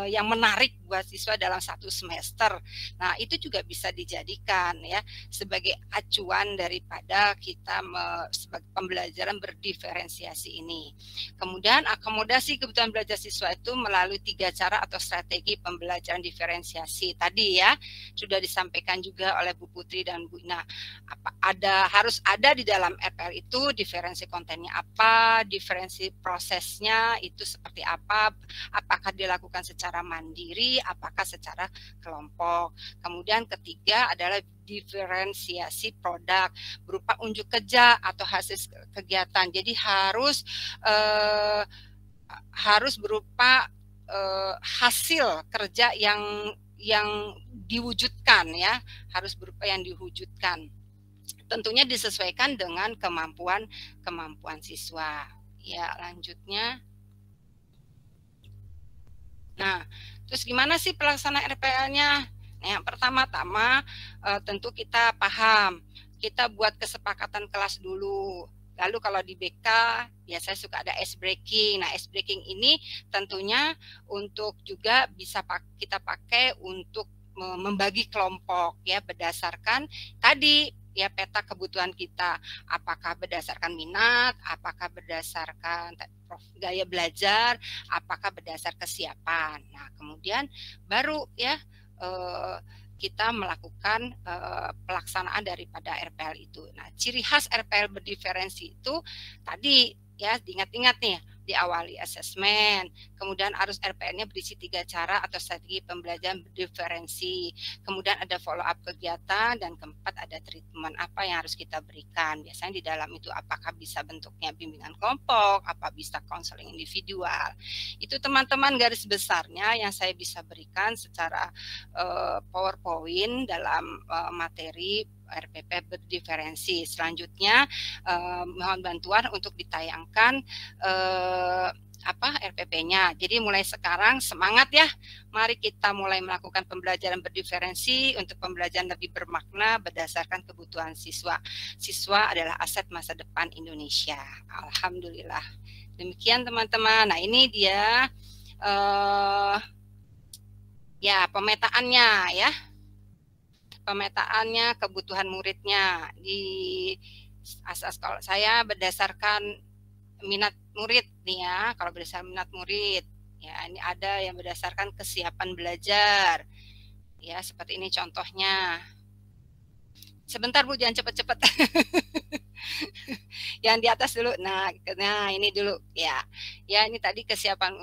yang menarik buat siswa dalam satu semester. Nah, itu juga bisa dijadikan ya sebagai acuan daripada kita sebagai pembelajaran berdiferensiasi ini. Kemudian akomodasi kebutuhan belajar siswa itu melalui 3 cara atau strategi pembelajaran diferensiasi. Tadi ya sudah disampaikan juga oleh Bu Putri dan Bu Ina. Harus ada di dalam RPL itu diferensi kontennya apa, diferensi prosesnya itu seperti apa, apakah dilakukan secara mandiri, apakah secara kelompok. Kemudian ketiga adalah diferensiasi produk berupa unjuk kerja atau hasil kegiatan. Jadi harus berupa hasil kerja yang diwujudkan ya, harus berupa yang diwujudkan. tentunya disesuaikan dengan kemampuan siswa. Ya, lanjutnya. Nah, terus gimana sih pelaksanaan RPL-nya? Nah, yang pertama-tama tentu kita paham, kita buat kesepakatan kelas dulu. Lalu kalau di BK biasanya suka ada ice breaking. Nah, ice breaking ini tentunya untuk juga bisa kita pakai untuk membagi kelompok ya berdasarkan tadi ya peta kebutuhan kita, apakah berdasarkan minat, apakah berdasarkan gaya belajar, apakah berdasar kesiapan. Nah, kemudian baru ya kita melakukan pelaksanaan daripada RPL itu. Nah, ciri khas RPL berdiferensi itu tadi ya diingat-ingat nih, diawali asesmen, kemudian arus RPL-nya berisi 3 cara atau strategi pembelajaran berdiferensi, kemudian ada follow up kegiatan, dan keempat ada treatment apa yang harus kita berikan. Biasanya di dalam itu apakah bisa bentuknya bimbingan kelompok, apa bisa konseling individual. Itu teman-teman garis besarnya yang saya bisa berikan secara PowerPoint dalam materi RPP berdiferensi. Selanjutnya mohon bantuan untuk ditayangkan RPP-nya. Jadi mulai sekarang semangat ya. Mari kita mulai melakukan pembelajaran berdiferensi untuk pembelajaran lebih bermakna berdasarkan kebutuhan siswa. Siswa adalah aset masa depan Indonesia. Alhamdulillah. Demikian teman-teman. Nah, ini dia ya pemetaannya ya. Pemetaannya kebutuhan muridnya di asas kalau saya berdasarkan minat murid nih ya. Kalau berdasarkan minat murid ya, ini ada yang berdasarkan kesiapan belajar ya, seperti ini contohnya. Sebentar Bu, jangan cepat-cepat. Yang di atas dulu. Nah ini dulu ya. Ya, ini tadi kesiapan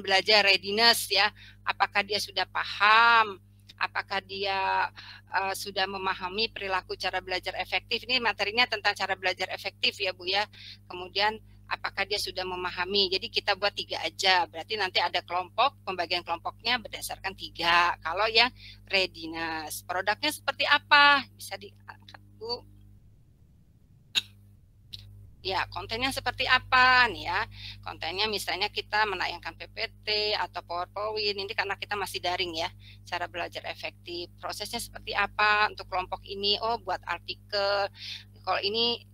belajar, readiness ya. Apakah dia sudah paham? Apakah dia sudah memahami perilaku cara belajar efektif? Ini materinya tentang cara belajar efektif ya Bu ya. Kemudian apakah dia sudah memahami? Jadi kita buat 3 aja. Berarti nanti ada kelompok, pembagian kelompoknya berdasarkan 3. Kalau yang readiness, produknya seperti apa? Bisa diangkat Bu. Ya, kontennya seperti apa nih ya? Kontennya misalnya kita menayangkan PPT atau PowerPoint. Ini karena kita masih daring ya. Cara belajar efektif. Prosesnya seperti apa untuk kelompok ini? Oh, buat artikel. Kalau ini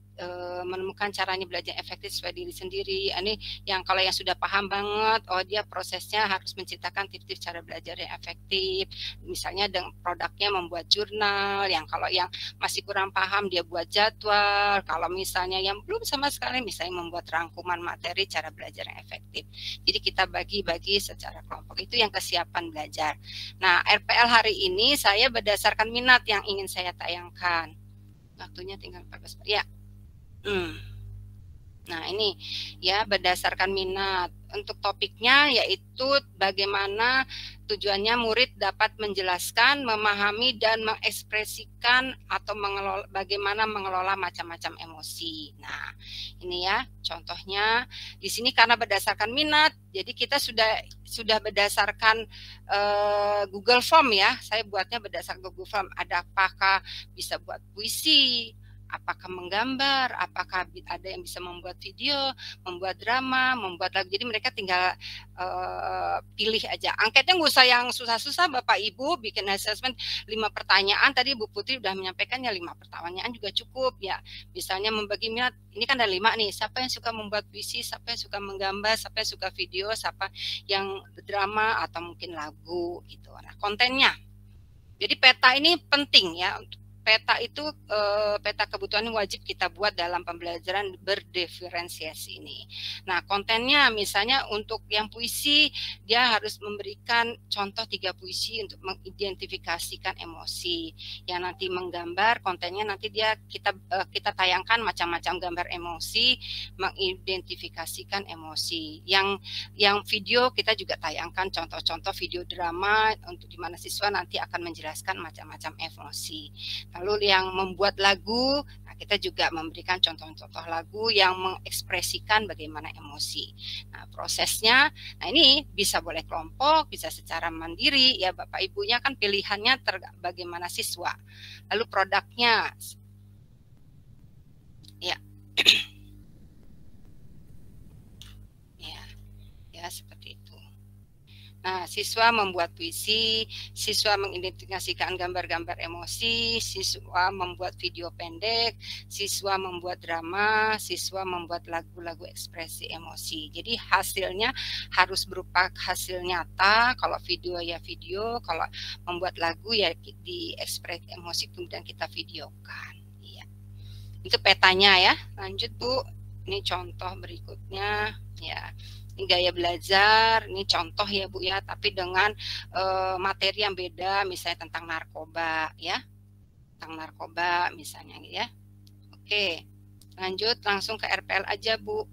menemukan caranya belajar efektif sesuai diri sendiri. Ini yang kalau yang sudah paham banget, oh dia prosesnya harus menciptakan tips-tips cara belajar yang efektif. Misalnya dengan produknya membuat jurnal, yang kalau yang masih kurang paham dia buat jadwal. Kalau misalnya yang belum sama sekali misalnya membuat rangkuman materi cara belajar yang efektif. Jadi kita bagi-bagi secara kelompok. Itu yang kesiapan belajar. Nah, RPL hari ini saya berdasarkan minat yang ingin saya tayangkan. Waktunya tinggal 14 menit. Ya. Nah, ini ya berdasarkan minat. Untuk topiknya yaitu bagaimana tujuannya murid dapat menjelaskan, memahami dan mengekspresikan atau bagaimana mengelola macam-macam emosi. Nah, ini ya contohnya di sini karena berdasarkan minat, jadi kita sudah berdasarkan Google Form ya. Saya buatnya berdasarkan Google Form. Ada apakah bisa buat puisi, apakah menggambar, apakah ada yang bisa membuat video, membuat drama, membuat lagu. Jadi mereka tinggal pilih aja. Angketnya nggak usah yang susah-susah Bapak Ibu, bikin assessment 5 pertanyaan. Tadi Bu Putri sudah menyampaikannya 5 pertanyaan juga cukup ya. Misalnya membagi minat, ini kan ada 5 nih. Siapa yang suka membuat puisi, siapa yang suka menggambar, siapa yang suka video, siapa yang drama atau mungkin lagu gitu. Nah, kontennya. Jadi peta ini penting ya. Peta itu peta kebutuhan wajib kita buat dalam pembelajaran berdiferensiasi ini. Nah, kontennya misalnya untuk yang puisi dia harus memberikan contoh 3 puisi untuk mengidentifikasikan emosi. Yang nanti menggambar kontennya nanti kita tayangkan macam-macam gambar emosi, mengidentifikasikan emosi. Yang video kita juga tayangkan contoh-contoh video drama untuk di mana siswa nanti akan menjelaskan macam-macam emosi. Lalu yang membuat lagu, nah kita juga memberikan contoh-contoh lagu yang mengekspresikan bagaimana emosi. Nah, prosesnya, nah ini bisa boleh kelompok, bisa secara mandiri, ya Bapak Ibunya kan pilihannya bagaimana siswa. Lalu produknya, ya, ya seperti itu. Nah, siswa membuat puisi, siswa mengidentifikasikan gambar-gambar emosi, siswa membuat video pendek, siswa membuat drama, siswa membuat lagu-lagu ekspresi emosi. Jadi hasilnya harus berupa hasil nyata, kalau video ya video, kalau membuat lagu ya di ekspresi emosi kemudian kita videokan. Iya. Itu petanya ya. Lanjut Bu, ini contoh berikutnya ya. Ini gaya belajar, ini contoh ya Bu ya, tapi dengan materi yang beda, misalnya tentang narkoba ya, tentang narkoba misalnya ya. Oke, lanjut langsung ke RPL aja Bu.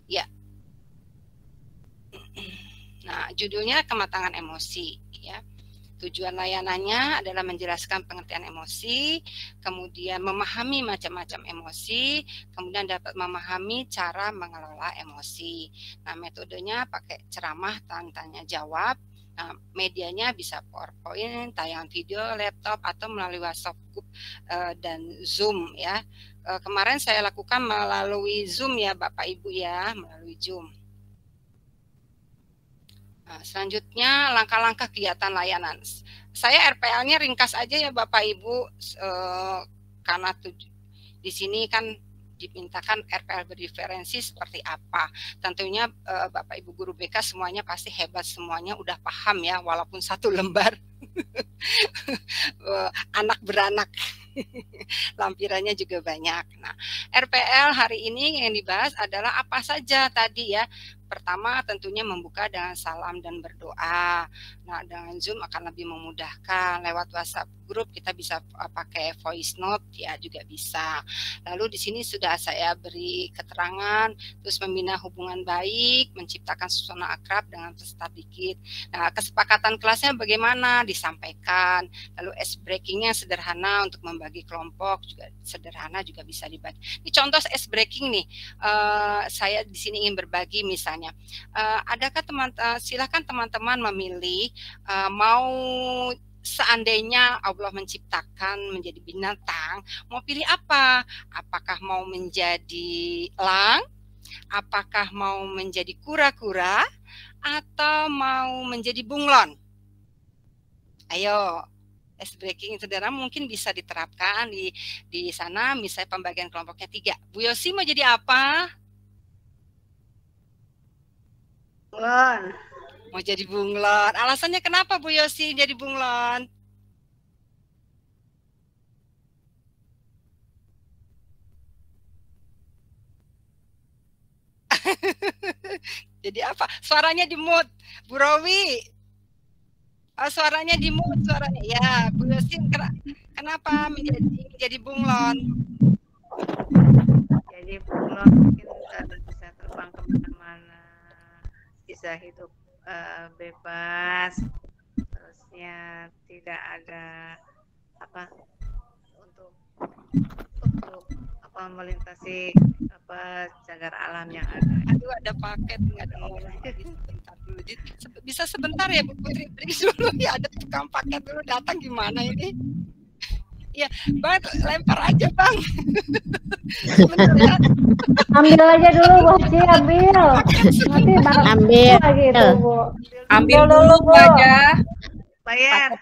Ya. Nah, judulnya kematangan emosi ya. Tujuan layanannya adalah menjelaskan pengertian emosi, kemudian memahami macam-macam emosi, kemudian dapat memahami cara mengelola emosi. Nah, metodenya pakai ceramah, tanya jawab. Nah, medianya bisa PowerPoint, tayangan video, laptop, atau melalui WhatsApp group dan Zoom ya. Kemarin saya lakukan melalui Zoom ya Bapak Ibu ya, melalui Zoom. Nah, selanjutnya langkah-langkah kegiatan layanan. Saya RPL-nya ringkas aja ya Bapak Ibu, karena di sini kan dimintakan RPL berdiferensi seperti apa. Tentunya Bapak Ibu guru BK semuanya pasti hebat, semuanya udah paham ya, walaupun satu lembar anak beranak. Lampirannya juga banyak. Nah, RPL hari ini yang dibahas adalah apa saja tadi ya. Pertama tentunya membuka dengan salam dan berdoa. Nah, dengan Zoom akan lebih memudahkan. Lewat WhatsApp grup kita bisa pakai voice note ya juga bisa. Lalu di sini sudah saya beri keterangan, terus membina hubungan baik, menciptakan suasana akrab dengan peserta dikit. Nah, kesepakatan kelasnya bagaimana disampaikan. Lalu ice breakingnya sederhana untuk membagi kelompok juga sederhana juga bisa dibagi. Ini contoh ice breaking nih. Saya di sini ingin berbagi misalnya. Adakah silakan teman-teman memilih mau seandainya Allah menciptakan menjadi binatang, mau pilih apa? Apakah mau menjadi elang? Apakah mau menjadi kura-kura? Atau mau menjadi bunglon? Ayo, ice breaking saudara mungkin bisa diterapkan di sana, misalnya pembagian kelompoknya 3. Bu Yosi mau jadi apa?
Bunglon.
Mau jadi bunglon. Alasannya kenapa Bu Yosi jadi bunglon? Jadi apa? Suaranya di mute. Bu Rowi. Oh, suaranya di mute suaranya. Ya, Bu Yosi kenapa menjadi bunglon?
Jadi bunglon mungkin bisa terbang kemana-mana, bisa hidup bebas, terusnya tidak ada apa untuk apa melintasi apa cagar alam yang ada.
Aduh, ada paket nggak ada orang. Sebentar dulu. Bisa sebentar ya Bu Putri, dulu ya, ada tukang paket dulu datang gimana ini? Ya, Bang, lempar aja Bang.
Ambil aja dulu Boci, ambil. Nanti
ambil
lagi itu Bu.
Ambil dulu Bu aja.
Bayar.